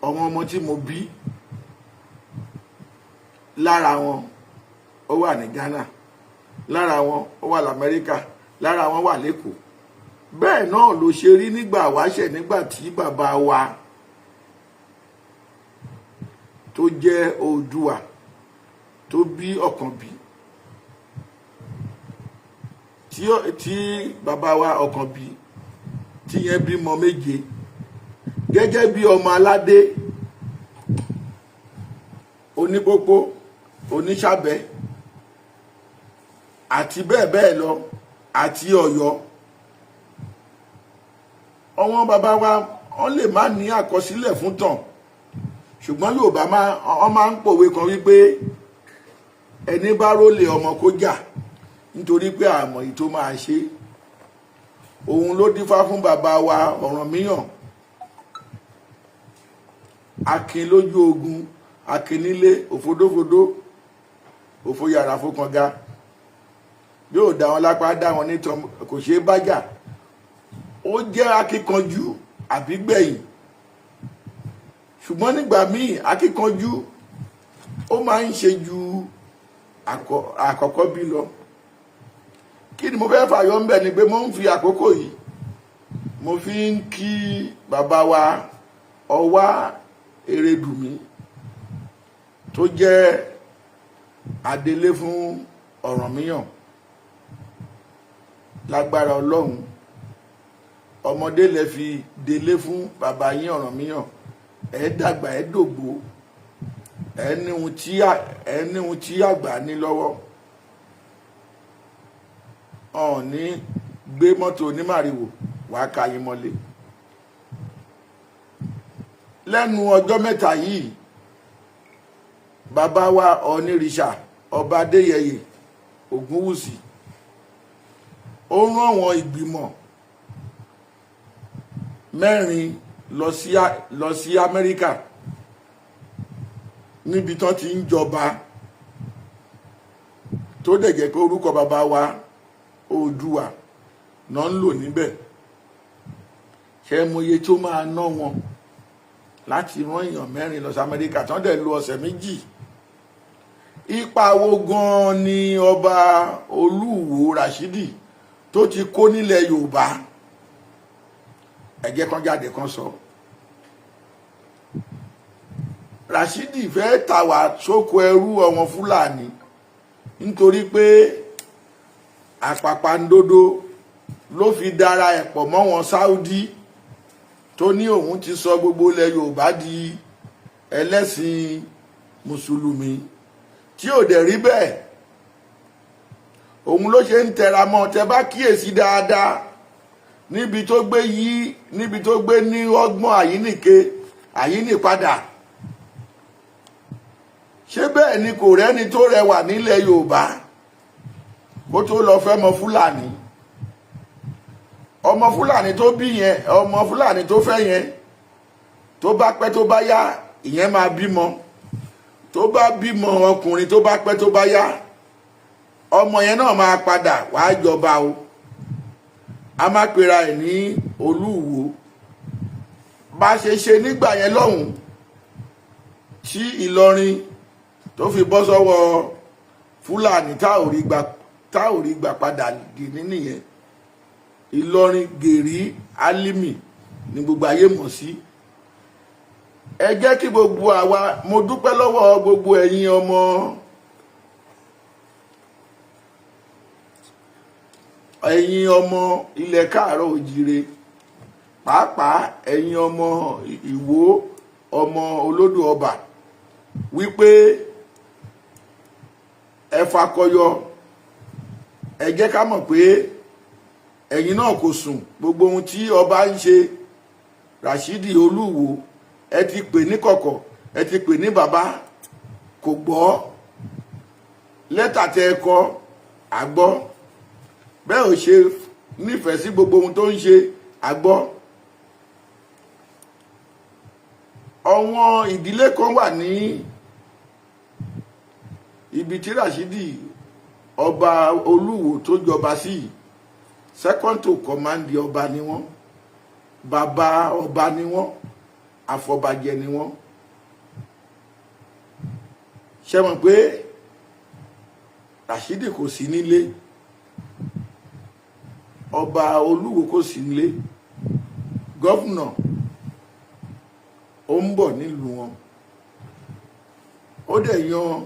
Ọmọ tí mo bí lára wọn ó wà ní Ghana, lára wọn ó wà l'Amẹ́ríkà, lára wọn wà l'Ékòó. Bẹ́ẹ̀ náà ló ṣe rí nígbà wáṣẹ̀, nígbà tí bàbá wa tó jẹ́ Oòduà tó bí Ọ̀kànbí, tí bàbá wa Ọ̀kànbí tí yẹn bímọ méje gẹ́gẹ́ bí ọmọ aládé, onípópó, oníṣàbẹ̀ àti bẹ́ẹ̀ bẹ́ẹ̀ lọ, àti Ọ̀yọ́. Àwọn bàbá wa wọ́n lè má ní àkọsílẹ̀ fún tàn, ṣùgbọ́n Yorùbá máa ń pòwe kan wípé ẹni bá rólé ọmọ kó jà, nítorí pé àmọ́ èyí tó máa ṣe. Òun ló dífá fún bàbá wa Ọ̀rànmíyàn, akin lójú ogun, akin nílé, òfodófodó, òfo yàrá fókànga. Bí ó dá wọn lápá, dá wọn nítàn, kò ṣeé bájà. Ó jẹ́ akíkanjú àbígbẹ̀yìn, ṣùgbọ́n nígbà míì akíkanjú ó máa ń ṣe ju àkọ́kọ́ bí lọ. Kí ni mo fẹ́ fàyọ ń bẹ̀ ni pé mo ń fi àkókò yìí mo fi ń kí bàbá wa Ọwá Erédùmí tó jẹ́ adélé fún Ọ̀rànmíyàn. Lágbára Ọlọ́run, ọmọdé lẹ fi délé fún bàbá yín Ọ̀rànmíyàn, ẹ dàgbà, ẹ dògbó, ẹ ní ohun tí àgbà ní lọ́wọ́. Ọ̀ọ̀ni gbé mọ́tò onímàrìwò wàá ka yín mọ́lé. Lẹ́nu ọjọ́ mẹ́ta yìí, bàbá wa Ọ̀nìrìṣà Ọba Adéyẹyè Ògúnwùsì ó rán àwọn ìgbìmọ̀ 4 lọ sí Amẹ́ríkà, níbi tán ti ń jọba, tó dẹ̀ jẹ́ pé orúkọ bàbá wa Oòduà náà ń lò níbẹ̀. Ṣé mọye tó máa ná wọn láti rán èèyàn 4 lọ sí Amẹ́ríkà, tán dẹ̀ lo ọ̀sẹ̀ 2. Ipa wo gan ni ọba Oluwo Rashidi tó ti kó nílẹ̀ Yorùbá? Ẹ jẹ́ kan jáde kan sọ. Rashidi fẹ́ tà wá sóko ẹrú àwọn Fúlàní, nítorí pé àpàpàǹdodo ló fi dára ẹ̀pọ̀ mọ́ wọn Saudi, tó ní òun ti sọ gbogbo ilẹ̀ Yorùbá di ẹlẹ́sìn Mùsùlùmí, tí ò dẹ̀ rí bẹ́ẹ̀. Òun ló ṣe ń tẹra mọ́, tẹ bá kíyèsí dáadáa, níbi tó gbé ní ọgbọ́n àyínípadà. Ṣé bẹ́ẹ̀ ni kò rẹ́ni tó rẹwà nílẹ̀ Yorùbá kó tó lọ fẹ́ mọ Fúlàní? Ọmọ Fúlàní tó bí yẹn, ọmọ Fúlàní tó fẹ́ yẹn, tó bá pẹ́ tó bá yá, ìyẹn máa bímọ. Tó bá bímọ ọkùnrin, tó bá pẹ́ tó bá yá, ọmọ yẹn náà máa padà wàá jọba o. A máa pera ẹ̀ ní Olúwo. Bá ṣe nígbà yẹn lọ́hùn, tí Ìlọrin tó fi bọ́ sọ́wọ́ Fúlàní tá ò rí gbà padà dì nìyẹn. Ìlọrin Gèrè Álímì ni gbogbo ayé mọ̀ sí. Ẹ jẹ́ kí gbogbo àwa, mo dúpẹ́ lọ́wọ́ gbogbo ẹ̀yin ọmọ ilẹ̀ Káàárọ̀ Oòjíire, pàápàá ẹ̀yin ọmọ Ìwó, ọmọ Olódò Ọba, wípé ẹ fakọyọ. Ẹ jẹ́ ká mọ̀ pé ẹ̀yin náà kò sùn. Gbogbo ohun tí ọba ń ṣe, Rashidi Olúwo, ẹ ti pè ní kọ̀kọ̀, ẹ ti pè ní bàbá, kò gbọ́. Lẹ́tà tẹ ẹ kọ àgbọ́, bẹ́ẹ̀ ò ṣe nífẹ̀ẹ́ sí gbogbo ohun tó ń ṣe àgbọ́. Àwọn ìdílé kan wà ní ibi tí Rashidi ọba Olúwo tó jọba sí, second to command ọba ni wọ́n, bàbá ọba ni wọ́n, àfọ̀bàjẹ́ ni wọ́n. Ṣé mọ̀ pé Rashidi kò sí nílé, ọba Olúwo kò sí nílé, gọ́fúnà ó ń bọ̀ nílùú wọn, ó dẹ̀ yan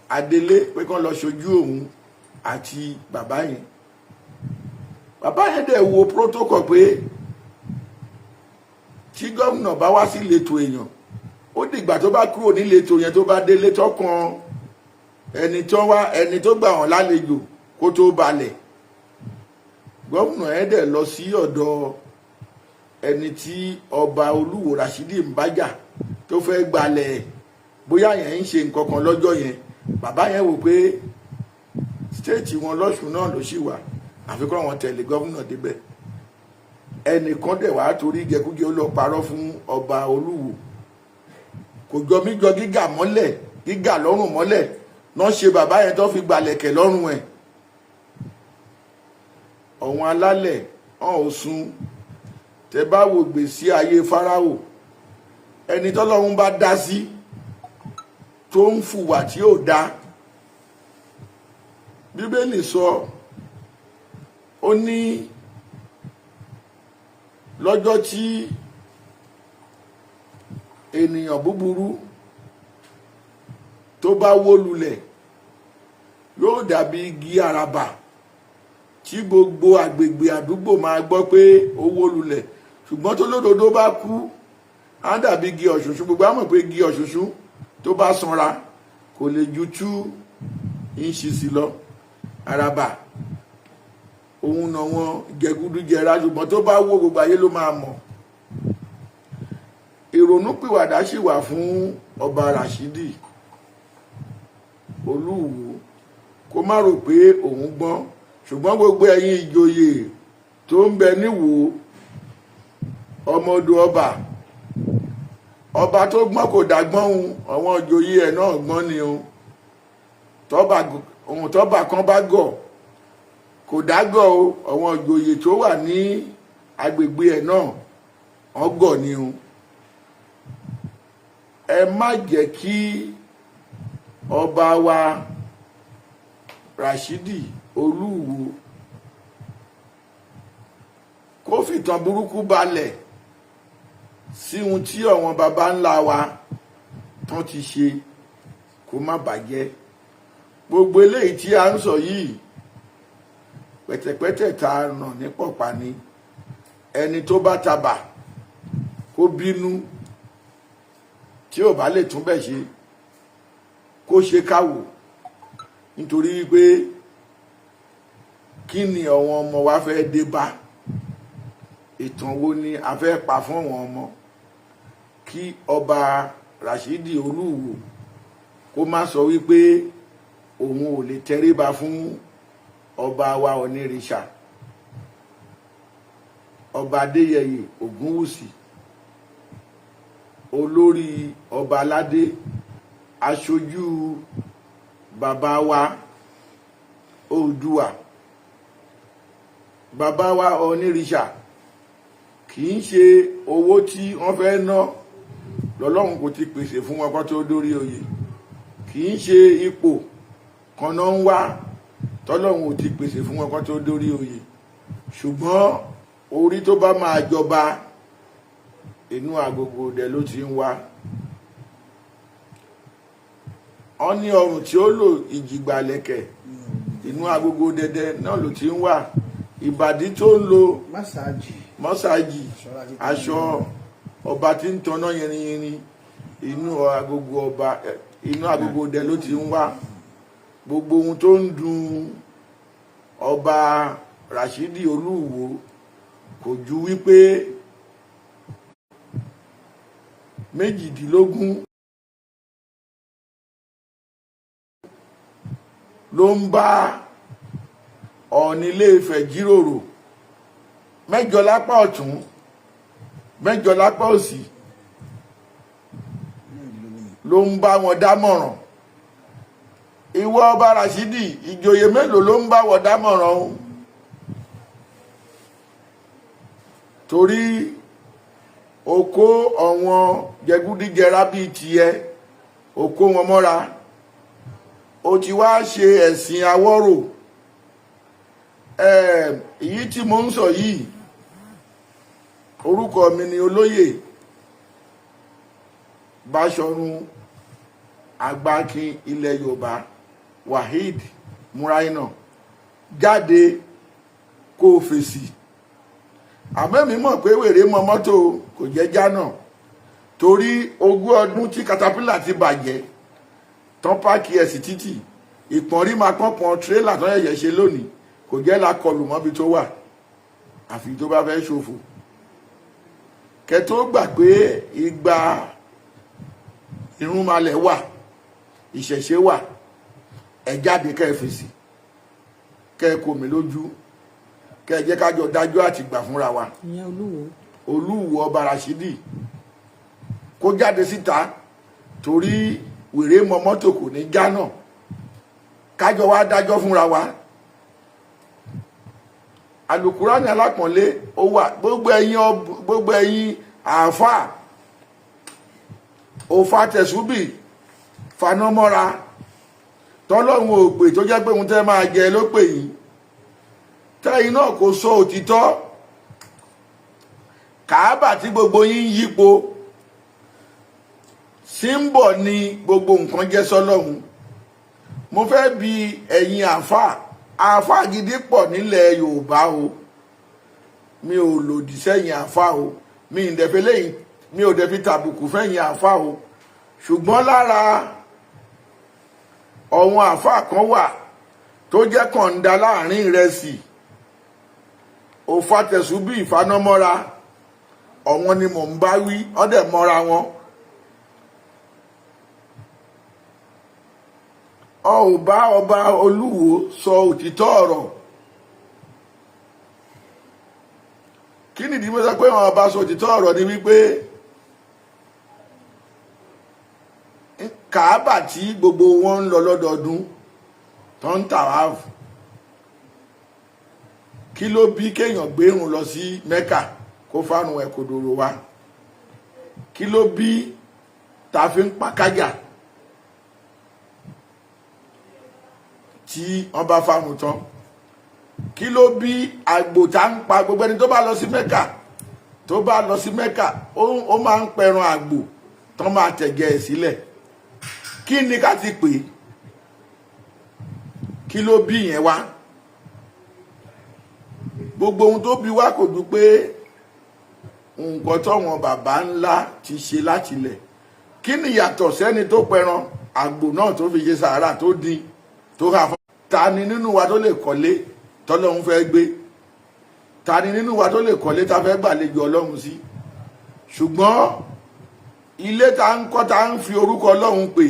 adelé pé kán lọ ṣojú òun àti bàbá yẹn. Bàbá yẹn dẹ̀ wo protocol pé tí gómìnà bá wá sí ìletò èèyàn, ó dìgbà tó bá kúrò níletò yẹn tó bá délé tọkàn ẹni tó gbà wọ́n lálejò kó tó balẹ̀. Gómìnà yẹn dẹ̀ lọ sí ọ̀dọ̀ ẹni tí ọba Olúwo Rashidi ń bájà tó fẹ́ gbalẹ̀, bóyá yẹn ń ṣe nǹkan kan lọ́jọ́ yẹn. Bàbá yẹn wò pé stéètì wọn lọ́ṣùn náà ló ṣì wà, àfikún àwọn tẹ̀lé gómìnà débẹ̀. Ẹnìkan dẹ̀ wá torí jẹkújẹ ó lọ parọ́ fún ọba Olúwo. Kò jọ mí jọ gíga mọ́lẹ̀, gíga lọ́rùn mọ́lẹ̀ náà ṣe bàbá yẹn tó fi gbalẹ̀kẹ̀ lọ́rùn ẹ̀. Ọ̀wọ́n alálẹ̀ ọ̀hún ò sun. Tẹ bá wo gbèsè ayé Fáráò, ẹni tọ́lọ́run bá dá sí tó ń fùwà tí ò dá, Bíbélì sọ ó ní lọ́jọ́ tí ènìyàn búburú tó bá wó lulẹ̀ yóò dàbí igi àràbà tí gbogbo àgbègbè àdúgbò máa gbọ́ pé ó wó lulẹ̀, ṣùgbọ́n tó lódodo bá kú á dàbí igi ọ̀ṣùṣú. Gbogbo á mọ̀ pé igi ọ̀ṣùṣú tó bá sanra kò lè ju 2 inches lọ. Àràbà òun náà wọn jẹgúdú jẹra, ṣùgbọ́n tó bá wó gbogbo ayé ló máa mọ̀. Ìrònúpìwàdà sì wà fún ọba Rashidi Olúwo, kó má rò pé òun gbọ́n, ṣùgbọ́n gbogbo ẹ̀yin ìjòyè tó ń bẹ níwò, ọmọdé ọba tó gbọ́n kò dágbọ́n òun, àwọn ìjòyè ẹ̀ náà gbọ́n ni òun. Tọ́ba kan bá gọ̀ kò dágọ̀ o, àwọn ìjòyè tó wà ní agbègbè ẹ̀ náà wọ́n gọ̀ ni òun. Ẹ má jẹ́ kí ọba wa Rashidi Olúwo kó fìtàn burúkú balẹ̀ sí ohun tí àwọn baba ńlá wa tán ti ṣe, kó má bàjẹ́. Gbogbo eléyìí tí a ń sọ yìí, pẹ̀tẹ̀pẹ̀tẹ̀ ta nà ní pọ̀pá ni. Ẹni tó bá tabà kó bínú, tí ò bá lè tún bẹ̀ ṣe kó ṣe káwò, nítorí pé kí ni àwọn ọmọ wa fẹ́ dé bá? Ìtàn wo ni a fẹ́ pa fún àwọn ọmọ? Kí ọba Rashidi Olúwo kó má sọ wípé òun ò lè tẹríba fún ọba wa onírìṣà, ọba Adéyẹyè Ògúnwùsì, olórí ọba aládé, aṣojú bàbá wa Oòduà, bàbá wa onírìṣà. Kì í ṣe owó tí wọ́n fẹ́ ná lọ́lọ́run kò ti pèsè fún wọn kó tó dórí oyè. Kì í ṣe ipò kan náà ń wá tọ́lọ́run ò ti pèsè fún wọn kó tó dórí oyè. Ṣùgbọ́n orí tó bá máa jọba inú agogo dẹ̀ ló ti ń wá. Wọ́n ní ọrùn tí ó lò ìjìgbà lẹ̀kẹ̀, inú agogo dẹdẹ náà ló ti ń wá. Ìbàdí tó ń lo mọ́sáàjì, aṣọ ọba tí ń tanná yẹrinyẹrin, inú agogo dẹ̀ ló ti ń wá. Gbogbo ohun tó ń dùn ọba Rashidi Olúwo kò ju wípé 18 ló ń bá Ọọ̀ni Ilé Ifẹ̀ jíròrò, 8 lápá ọ̀tún 8 lápá òsì ló ń bá wọn dámọ̀ràn. Ìwọ ọba Rashidi, ìjòyè mélòó ló ń bá wọn dámọ̀ràn o? Torí o kó àwọn jẹgúdíjẹrá bíi tiẹ̀, o kó wọn mọ́ra, o ti wá ṣe ẹ̀sìn awọ́rò. Èyí tí mo ń sọ yìí, orúkọ mi ni olóyè Bashorun Agbaakin ilẹ̀ Yorùbá Waheed Muraina. Jáde kó o fèsì. Àmẹ́mi mọ̀ pé wèrè mọ mọ́tò kò jẹ́ jánà, torí 20 ọdún tí katapila ti bàjẹ́ tán páàkì ẹ̀ sí títì, ìpọ̀nrí máa pọ̀npọ̀n tírélà tán yẹ̀yẹ̀ ṣe lónìí kò jẹ́ la kọlù mọ́bi tó wà, àfi tó bá fẹ́ ṣòfò. Kẹ́ tó gbà pé ìgbà irúnmalẹ̀ wà, ìṣẹ̀ṣe wà, ẹ jáde kẹ́ ẹ fèsì, kẹ́ ẹ kò mí lójú, kẹ́ ẹ jẹ́ ká jọ dájọ́ àti gbà fúnra wa. Olúwo ọba Rashidi kó jáde síta, torí wèrè mọ mọ́tò kò ní jánà, kájọ wá dájọ́ fúnra wa. Àlùkùránì alápọ̀nlé ó wà, gbogbo ẹ̀yin àáfàá òfa tẹ̀súbì fanọ́mọ́ra tọ́lọ́run ò pè, tó jẹ́ pé òun tẹ́ máa jẹ ló pè yín, tẹ́yìn náà kò sọ òtítọ́. Kàábà tí gbogbo yín yípo símbọ̀ ni gbogbo nǹkan jẹ́ sọ́lọ́run. Mo fẹ́ bi ẹ̀yin àáfàá gidi pọ̀ nílẹ̀ Yorùbá o, mi ò lòdì sẹ́yìn àáfàá o, mi ò dẹ̀ fi tàbùkù fẹ́yìn àáfàá o, ṣùgbọ́n lára àwọn àáfàá kan wà tó jẹ́ kọ̀ǹda láàrin ìrẹsì, òfa tẹ̀súbì ìfanọ́mọ́ra, ọ̀wọ́n ni mò ń bá wí, wọ́n dẹ̀ mọ́ra wọn. Ò bá ọba Olúwo sọ òtítọ́ ọ̀rọ̀. Kí nìdí mo sọ pé àwọn ọba sọ òtítọ́ ọ̀rọ̀ ni wípé Kàábà tí gbogbo wọn ń lọ lọ́dọọdún tó ń tàwáàfù, kí ló bí kéèyàn gbérùn lọ sí Mẹ́kà kó fárun ẹ̀ kò dòrò wá? Kí ló bí ta fi ń pa kájà tí wọ́n bá fárun tán? Kí ló bí àgbò tá ń pa? Gbogbo ẹni tó bá lọ sí Mẹ́kà ó máa ń pẹran àgbò tán máa tẹ̀gẹ̀ ẹ̀ sílẹ̀. Kí ni ká ti pè? Kí ló bí yẹn wá? Gbogbo ohun tó bí wá kò ju pé nǹkan tọ́wọn bàbá ńlá ti ṣe látilẹ̀. Kí ni yàtọ̀ sẹ́ni tó pẹran àgbò náà tó fi ṣe sàárà tó dín tó hà fún? Ta ni nínú wa tó lè kọ́lé tọ́lọ́run fẹ́ gbé? Ta ni nínú wa tó lè kọ́lé ta fẹ́ gbàlejò Ọlọ́run sí? Ṣùgbọ́n ilé ta ń kọ́, ta ń fi orúkọ Ọlọ́run pè,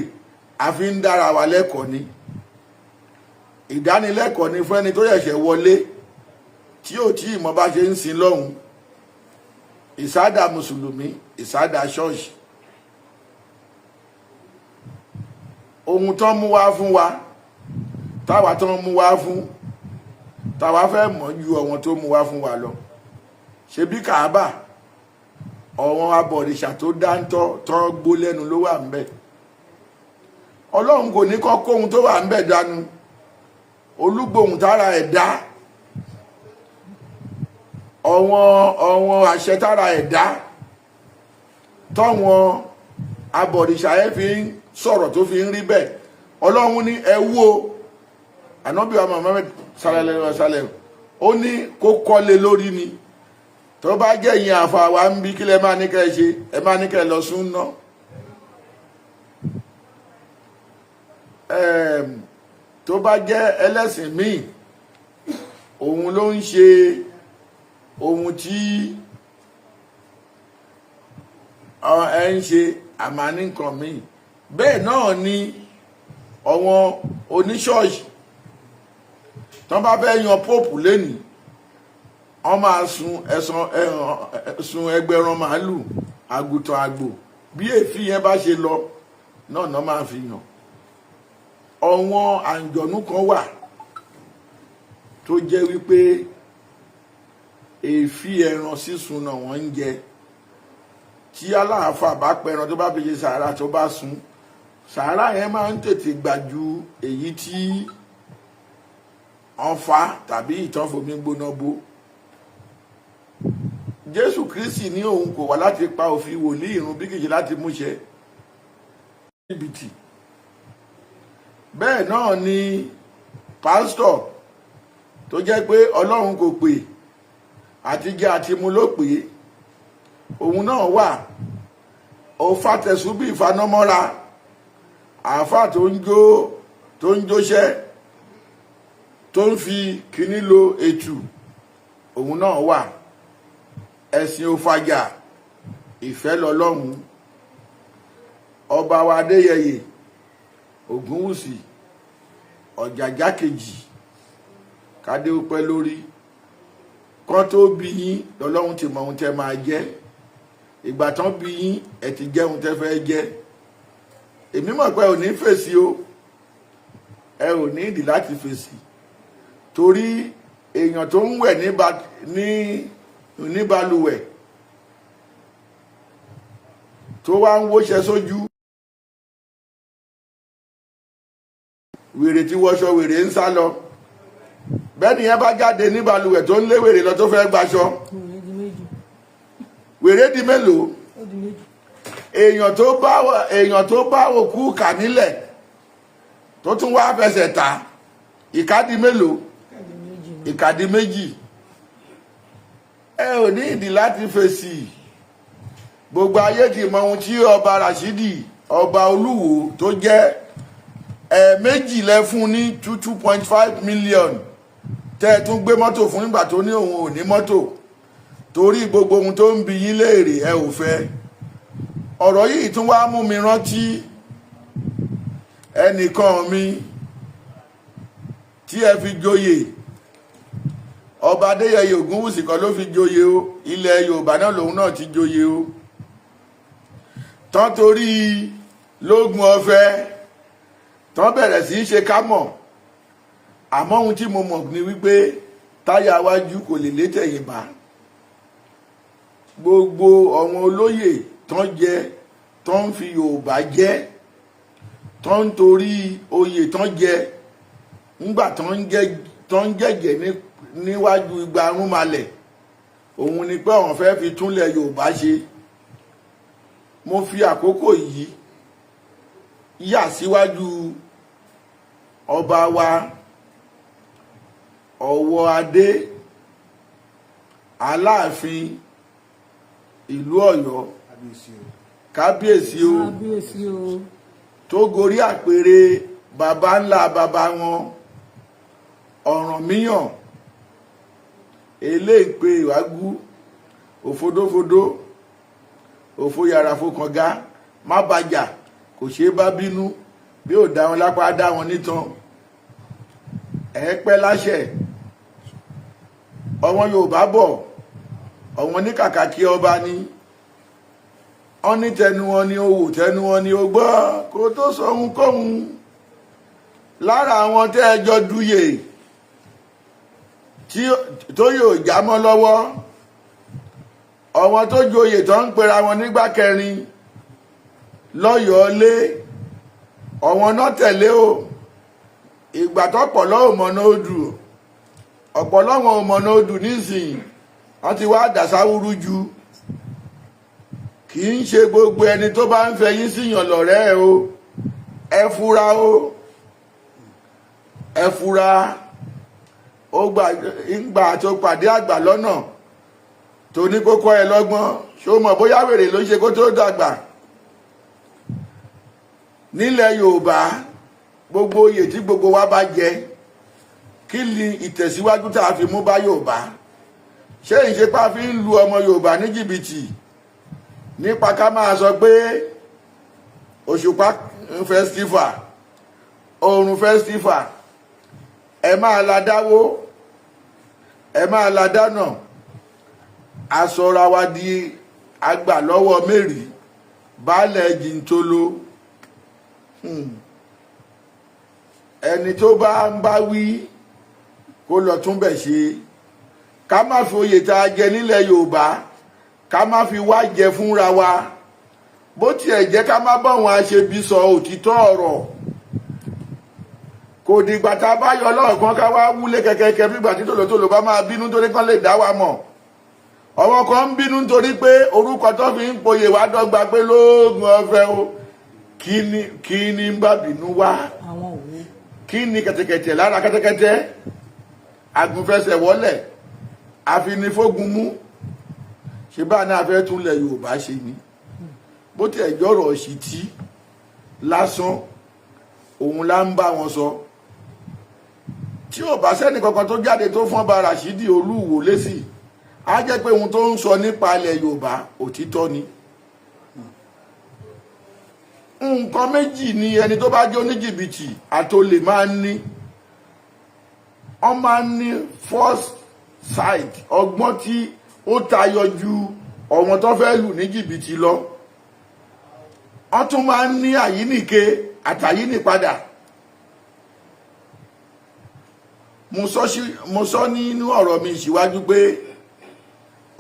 a fi ń dára wa lẹ́kọ̀ọ́ ni. Ìdánilẹ́kọ̀ọ́ ni fún ẹni tó ṣẹ̀ṣẹ̀ wọlé tí ò tí ìmọ̀ bá ṣe ń sin lọ́hùn. Ìsádà mùsùlùmí, ìsádà ṣọ́ọ̀ṣì. Ohun tó ń mú wá fún wa, táwa tó ń mú wá fún, táwa fẹ́ mọ̀ ju àwọn tó mú wá fún wa lọ. Ṣebí Kàábà, àwọn abọ̀rìṣà tó dáńtọ́ tó gbó lẹ́nu ló wà ńbẹ̀. Ọlọ́run kò ní kọ́ kóhun tó wà ńbẹ̀ dànù. Olúgbòhùn tára ẹ̀ dá, ọ̀wọ́n àṣẹ tára ẹ̀ dá, tọ́wọn abọ̀rìṣà ẹ̀ fi ń sọ̀rọ̀ tó fi ń rí bẹ́ẹ̀. Ọlọ́run ní ẹ wó, Ànábì wa Muhammad sallallahu alaihi wasallam ó ní kó kọ́lé lórí ni. Tó bá jẹ́ ìyẹn àfa wa ń bí, kí lẹ máa ní kẹ́ ṣe? Ẹ máa ní kẹ́ lọ sún ná. Tó bá jẹ́ ẹlẹ́sìn míì, òun ló ń ṣe ohun tí ẹ ń ṣe, àmà ní nǹkan míì. Bẹ́ẹ̀ náà ni àwọn oníṣọ́ọ̀ṣì tán bá fẹ́ yan pope lénìí wọ́n máa sun ẹgbẹ̀rún màálù àgùntàn àgbò bí èéfín yẹn bá ṣe lọ náà máa fi yàn. Ọ̀wọ́n àǹjọ̀nú kan wà tó jẹ́ wípé èéfín ẹran sísun náà wọ́n ń jẹ. Tí aláàfáà bá pẹran tó bá fi ṣe sàárà tó bá sun, sàárà yẹn máa ń tètè gbà ju èyí tí wọ́n fa tàbí ìtọ́fomi gbóná bó. Jésù Kristi ní òun kò wá láti pa òfin wòlíì ìrun bí kìí ṣe láti múṣẹ. Bẹ́ẹ̀ náà ni pásítọ̀ tó jẹ́ pé Ọlọ́run kò pè àti jẹ àti mu ló pè é, òun náà wà ó fàtẹ̀sùn bí ìfanọ́mọ́ra àáfà tó ń jóṣẹ́ tó ń fi kíní lo ètù, òun náà wà. Ẹ̀sìn òfàjà ìfẹ́ lọ́lọ́run. Ọba wa Adéyẹyè Ògúnwùsì Ọ̀jàjà kejì kádé ó pẹ́ lórí, kán tó bí yín lọ́lọ́run ti mọ ohun tẹ́ máa jẹ́, ìgbà tán bí yín ẹ ti jẹ́ ohun tẹ́ fẹ́ jẹ́. Èmi mọ̀ pé ò ní fèsì o, ẹ ò ní ìdí láti fèsì, torí èèyàn tó ń wẹ̀ ní balùwẹ̀ tó wá ń wóṣẹ́ sójú, wèrè tí wọṣọ wèrè ń sá lọ. Bẹ́ẹ̀ni yẹn bá jáde ní balùwẹ̀ tó ń lé wèrè lọ tó fẹ́ gbaṣọ, wèrè di mélòó? Èèyàn tó bá òkú kà nílẹ̀ tó tún wá fẹsẹ̀ ta, ìka di mélòó? Ìka di méjì. Ẹ ò ní ìdí láti fèsì. Gbogbo ayé ti mọ ohun tí ọba Rashidi ọba Oluwo tó jẹ́ méjì lẹ fún ní 2.5 million tẹ́ tún gbé mọ́tò fún nígbà tó ní òun ò ní mọ́tò, torí gbogbo ohun tó ń bi yín léèrè ẹ ò fẹ́. Ọ̀rọ̀ yìí tún wá mú mi rántí ẹnìkan mi tí ẹ fi joyè. Ọba Adéyẹyè Ògúnwùsì kan ló fi joyè o, ilẹ̀ Yorùbá náà lòun náà ti joyè o. Tán torí lógun ọ̀fẹ́ tán bẹ̀rẹ̀ sí í ṣe kámọ̀, àmọ́ ohun tí mo mọ̀ ni wípé táyà wájú kò lè létẹ̀yìn bá. Gbogbo àwọn olóyè tán jẹ tán fi Yorùbá jẹ tán torí oyè tán jẹ ńgbà tán jẹ̀jẹ̀ níwájú igba arúnmalẹ̀, òun ni pé àwọn fẹ́ fi túnlẹ̀ Yorùbá ṣe. Mo fi àkókò yìí yà síwájú ọba wa Ọ̀wọ̀ Adé Aláàfin ìlú Ọ̀yọ́, kábíyèsí o, tó gorí àpèrè baba ńlá baba wọn Ọ̀rànmíyàn eléèpé Ewagbo òfodófodó òfò yàrá fọkàngá má bàjà kò ṣeé bá bínú, bí ò dá wọn lápá dá wọn nítan. Ẹ pẹ́ láṣẹ. Ọmọ Yorùbá bọ̀ ọ̀wọ́n ní kàkà kí ọba ní, wọ́n ní tẹnu wọn ni ó wò, tẹnu wọn ni ó gbọ́, kó tó sọ ohunkóhun. Lára àwọn tẹ́ ẹ jọ duyè tó yóò já mọ́ lọ́wọ́, àwọn tó joyè tó ń pera wọn nígbà kẹrin lọ́yọ̀ọ́ lé, ọ̀wọ́n náà tẹ̀lé o. Ìgbà tọ́pọ̀lọ́ ò mọ̀nà odù, ọ̀pọ̀lọ́ wọn ò mọ̀nà odù nísìnyí, wọ́n ti wá dàsáwúrú ju. Kì í ṣe gbogbo ẹni tó bá ń fẹ́ yín síyàn lọ̀rẹ́ o, ẹ fura o, ẹ fura. Ó gbà tó pàdé àgbà lọ́nà tó ní kókó ẹ lọ́gbọ́n, ṣó mọ̀ bóyá wèrè ló ṣe kó tó dàgbà. Nílẹ̀ Yorùbá gbogbo oyè tí gbogbo wa bá jẹ, kí ni ìtẹ̀síwájú tá a fi mú bá Yorùbá? Ṣé ìṣepá fi ń lu ọmọ Yorùbá ní jìbìtì nípa ká máa sọ pé Òṣùpá festival, Òrùn festival, ẹ máa la dáwó ẹ máa la dáná asọra wa di àgbà lọ́wọ́ mẹ́rì baálẹ̀ jìntolo ẹni tó bá ń bá wí kó lọ tún bẹ̀ ṣe ká má fi oyè tá a jẹ nílẹ̀ Yorùbá ká má fi wá jẹ fúnra wa bó tiẹ̀ jẹ́ ká má bá wọn aṣebi sọ òtítọ́ ọ̀rọ̀ kò dìgbà tá a bá yọ lọ́ọ̀kan ká wá wúlé kẹ̀kẹ́kẹ́ bígbà tí tòlótòló bá máa bínú torí kán lè dá wa mọ̀ ọwọ́ kan ń bínú nítorí pé orúkọ tó fi ń poyè wá dọ́gba pé lóògùn ọ̀fẹ́ o kí ni ń bá bínú wá kí ni kẹ̀tẹ̀kẹ̀tẹ̀ lára kẹ́tẹ́kẹ́tẹ́ agùnfẹsẹ̀ wọlẹ̀ àfinifógun mú ṣe bá náà fẹ́ tún lẹ̀ Yorùbá ṣe ni bó tiẹ̀ jọ̀rọ̀ ṣìtì lásán òun là ń bá wọn sọ tí ò bá sẹ́ni kankan tó jáde tó fọ́n ba Rashidi Olúwo lésì á jẹ́ pé ohun tó ń sọ nípa ilẹ̀ Yorùbá òtítọ́ ni nǹkan méjì ni ẹni tó bá jẹ́ oníjìbìtì àtolè máa ń ní wọ́n máa ń ní first sight ọgbọ́n tí ó tayọ ju ọ̀wọ́n tó fẹ́ lù ní jìbìtì lọ wọ́n tún máa ń ní àyínìke àtàyínìpadà mo sọ nínú ọ̀rọ̀ mi síwájú pé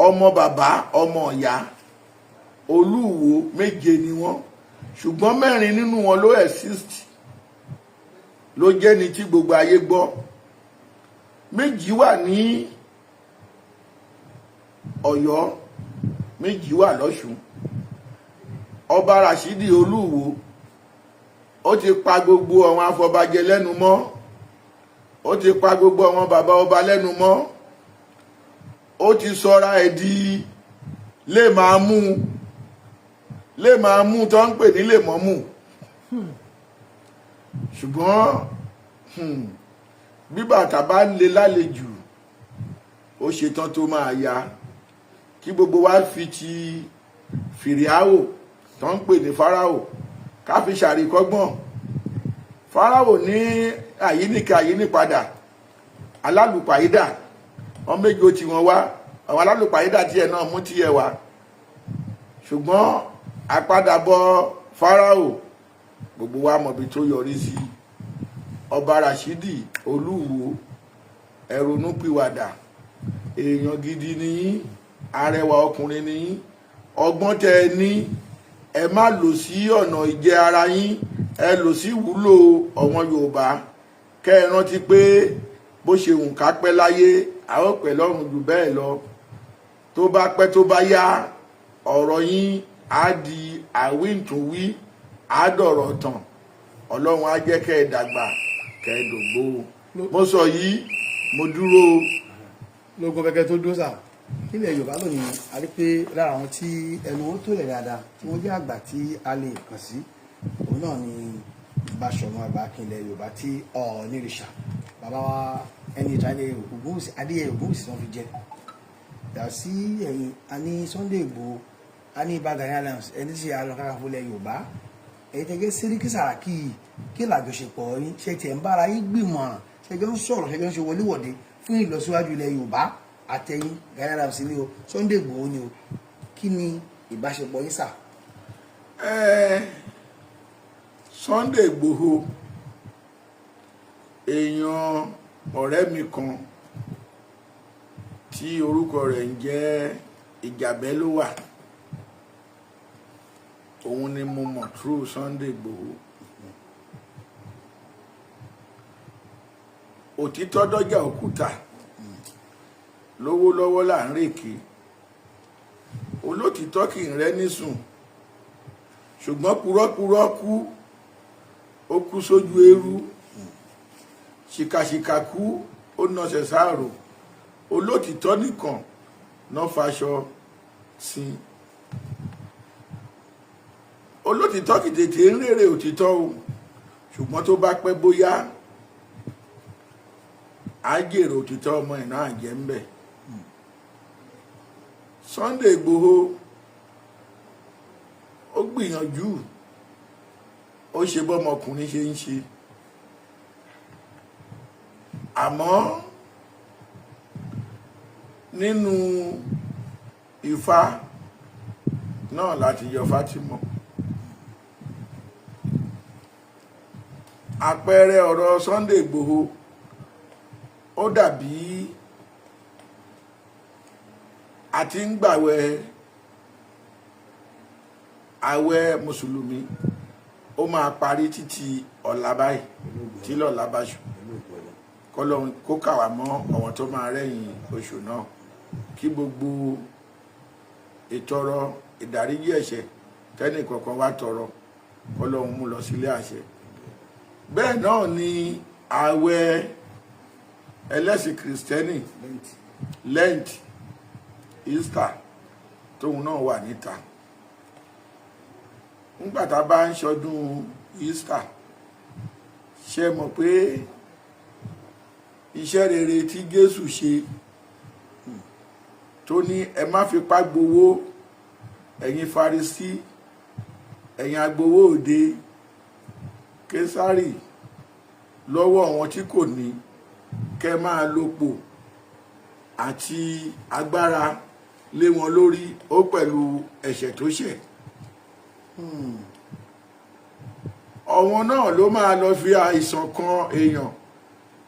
ọmọ bàbá ọmọ ìyá Olúwo méje ni wọ́n ṣùgbọ́n mẹ́rin nínú wọn ló exist ló jẹ́ ni tí gbogbo ayé gbọ́ méjì wà ní Ọ̀yọ́ méjì wà lọ́ṣùn ọba Rashidi Olúwo ó ti pa gbogbo àwọn afọbajẹ lẹ́nu mọ́ ó ti pa gbogbo àwọn bàbá ọba lẹ́nu mọ́ ó ti sọra ẹ̀ di lè máa mú tó ń pè ní lè mọ́ mú ṣùgbọ́n bí bàtà bá ń le lálejò ó ṣetán tó máa ya kí gbogbo wa fi ti fìrìáwò tó ń pè ní fáráò ká fi ṣàríkọ́gbọ́n fáráò ní àyíníkà àyínípadà alálùpàídà wọn méjì tí wọn wá àwọn alálùpàídà tiẹ̀ náà mú tiẹ̀ wá ṣùgbọ́n àpadàbọ̀ fáráò gbogbo wa mọ̀bí tó yọrí sí ọba Rashidi Olúwo ẹ ronúpìwàdà èèyàn gidi nìyí arẹwà ọkùnrin nìyí ọgbọ́n tẹ ẹ ní ẹ má lò sí ọ̀nà ìjẹ ara yín ẹ lò sí ìwúlò ọ̀wọ́n Yorùbá kẹ́ ẹ rántí pé bó ṣe hùn ká pẹ́ láyé a ó pẹ́ lọ́run jù bẹ́ẹ̀ lọ tó bá pẹ́ tó bá yá ọ̀rọ̀ yín á di àwíntúnwí á dọ̀rọ̀ tàn Ọlọ́run á jẹ́ kẹ́ ẹ dàgbà kẹ́ ẹ dògbò mo sọ yìí mo dúró. lóògùn kẹkẹ tó dó sà nílẹ̀ Yorùbá lónìí a rí pé lára àwọn tí ẹnu wọn tó lẹ̀ dáadáa tí wọ́n jẹ́ àgbà tí a lè kàn sí òun náà ni Bashorun Agbaakin ilẹ̀ Yorùbá tí onírìṣà bàbá wa ẹni ìtàlẹ̀ Ògúnwùsì adéyẹ Ògúnwùsì tí wọ́n fi jẹ yà sí ẹ̀yìn a ní Sunday Igboho a ní Ìbà Gani Adams ẹni tí ṣe Kakanfò ilẹ̀ Yorùbá ẹ̀yìn tẹ́gẹ́ Sẹ́ríkì Sàràkí kí làjọṣepọ̀ yín ṣe tiẹ̀ ń bára yín gbìmọ̀ràn ṣẹjọ́ ń sọ̀rọ̀ ṣẹjọ́ ń ṣe wọléwọ̀de fún ìlọsíwájú ilẹ̀ Yorùbá àtẹ̀yìn Gani Adams ni o Sunday Igboho ni o kí ni ìbáṣepọ̀ yín sà. Sunday Igboho èèyàn ọ̀rẹ́ mi kan tí orúkọ rẹ̀ ń jẹ́ Ìjàbẹ́lówà òun ni mo mọ̀ through Sunday Igboho òtítọ́ dọ́jà òkúta lọ́wọ́ là ń rèké olótìtọ́ kì í rẹ́ nísùn ṣùgbọ́n purọ́purọ́ kú ó kú sójú eérú ṣìkàṣìkà kú ó nọṣẹ̀ sáàrò olótìtọ́ nìkan náà faṣọ sí olótìtọ́ kì tètè ń rèrè òtítọ́ o ṣùgbọ́n tó bá pẹ́ bóyá á jèrè òtítọ́ ọmọ ẹ̀ náà jẹ́ ń bẹ̀. Sunday Igboho ó gbìyànjú ó ṣe bọ́mọkùnrin ṣe ń ṣe àmọ́ nínú Ifá náà láti yọ Fátímọ̀. Àpẹẹrẹ ọ̀rọ̀ Sunday Igboho ó dàbí àti ń gbàwẹ̀ àwẹ̀ mùsùlùmí ó máa parí títí ọ̀la báyìí tí lọ́la bá ṣù kọ́lọ́run kó kàwá mọ́ àwọn tó máa rẹ́yìn oṣù náà kí gbogbo ìtọrọ ìdáríjì ẹ̀ṣẹ̀ tẹ́nì kọ̀ọ̀kan wá tọrọ kọ́lọ́run mú lọ sílé àṣẹ. Bẹ́ẹ̀ náà ni àwẹ̀ ẹlẹ́sìn kìrìsìtẹ́nì Lent Easter tóun náà wà níta. Nígbà tá a bá ń ṣọdún Easter ṣe mọ̀ pé iṣẹ́ rere tí Jésù ṣe tó ní ẹ má fipá gbowó ẹ̀yin Farisí ẹ̀yin agbowó òde Késárì lọ́wọ́ àwọn tí kò ní kẹ́ máa lòpò àti agbára lé wọn lórí ó pẹ̀lú ẹ̀ṣẹ̀ tó ṣẹ̀. Ọ̀wọ́n náà ló máa lọ fi àìsàn kan èèyàn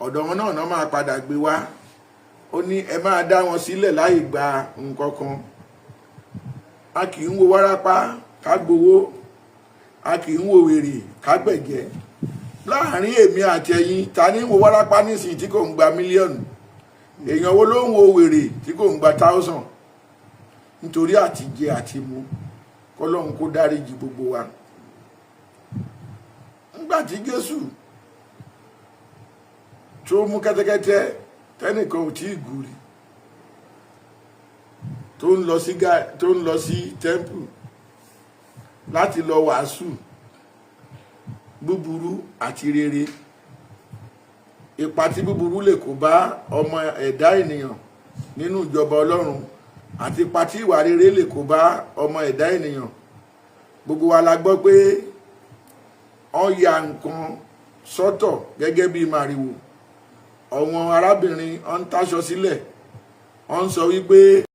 ọ̀dọ̀ wọn náà máa padà gbé wá ó ní ẹ máa dá wọn sílẹ̀ láì gba nǹkan kan. A kì í wo wárápá ká gbowó a kì í wo wèrè ká gbẹ̀jẹ́. Láàárín èmi àti ẹ̀yin ta ní wo wárápá nísìnyí tí kò ń gba mílíọ̀nù èèyàn wo ló ń wo wèrè tí kò ń gba 1000 nítorí àti jẹ àti mu kọ́lọ́run kó dáríjì gbogbo wa. Nígbà tí Jésù tó mú kẹ́tẹ́kẹ́tẹ́ tẹ́nìkan ò tí ì gùn rí tó ń lọ sí tẹ́ḿpù láti lọ wàásù búburú àti rere, ipa tí búburú lè kó bá ọmọ ẹ̀dá ènìyàn nínú ìjọba Ọlọ́run àti ipa tí ìwà rere lè kó bá ọmọ ẹ̀dá ènìyàn. Gbogbo wa la gbọ́ pé wọ́n ya nǹkan sọ́tọ̀ gẹ́gẹ́ bí màrìwò. Àwọn arábìnrin wọ́n ń táṣọ sílẹ̀ wọ́n ń sọ wípé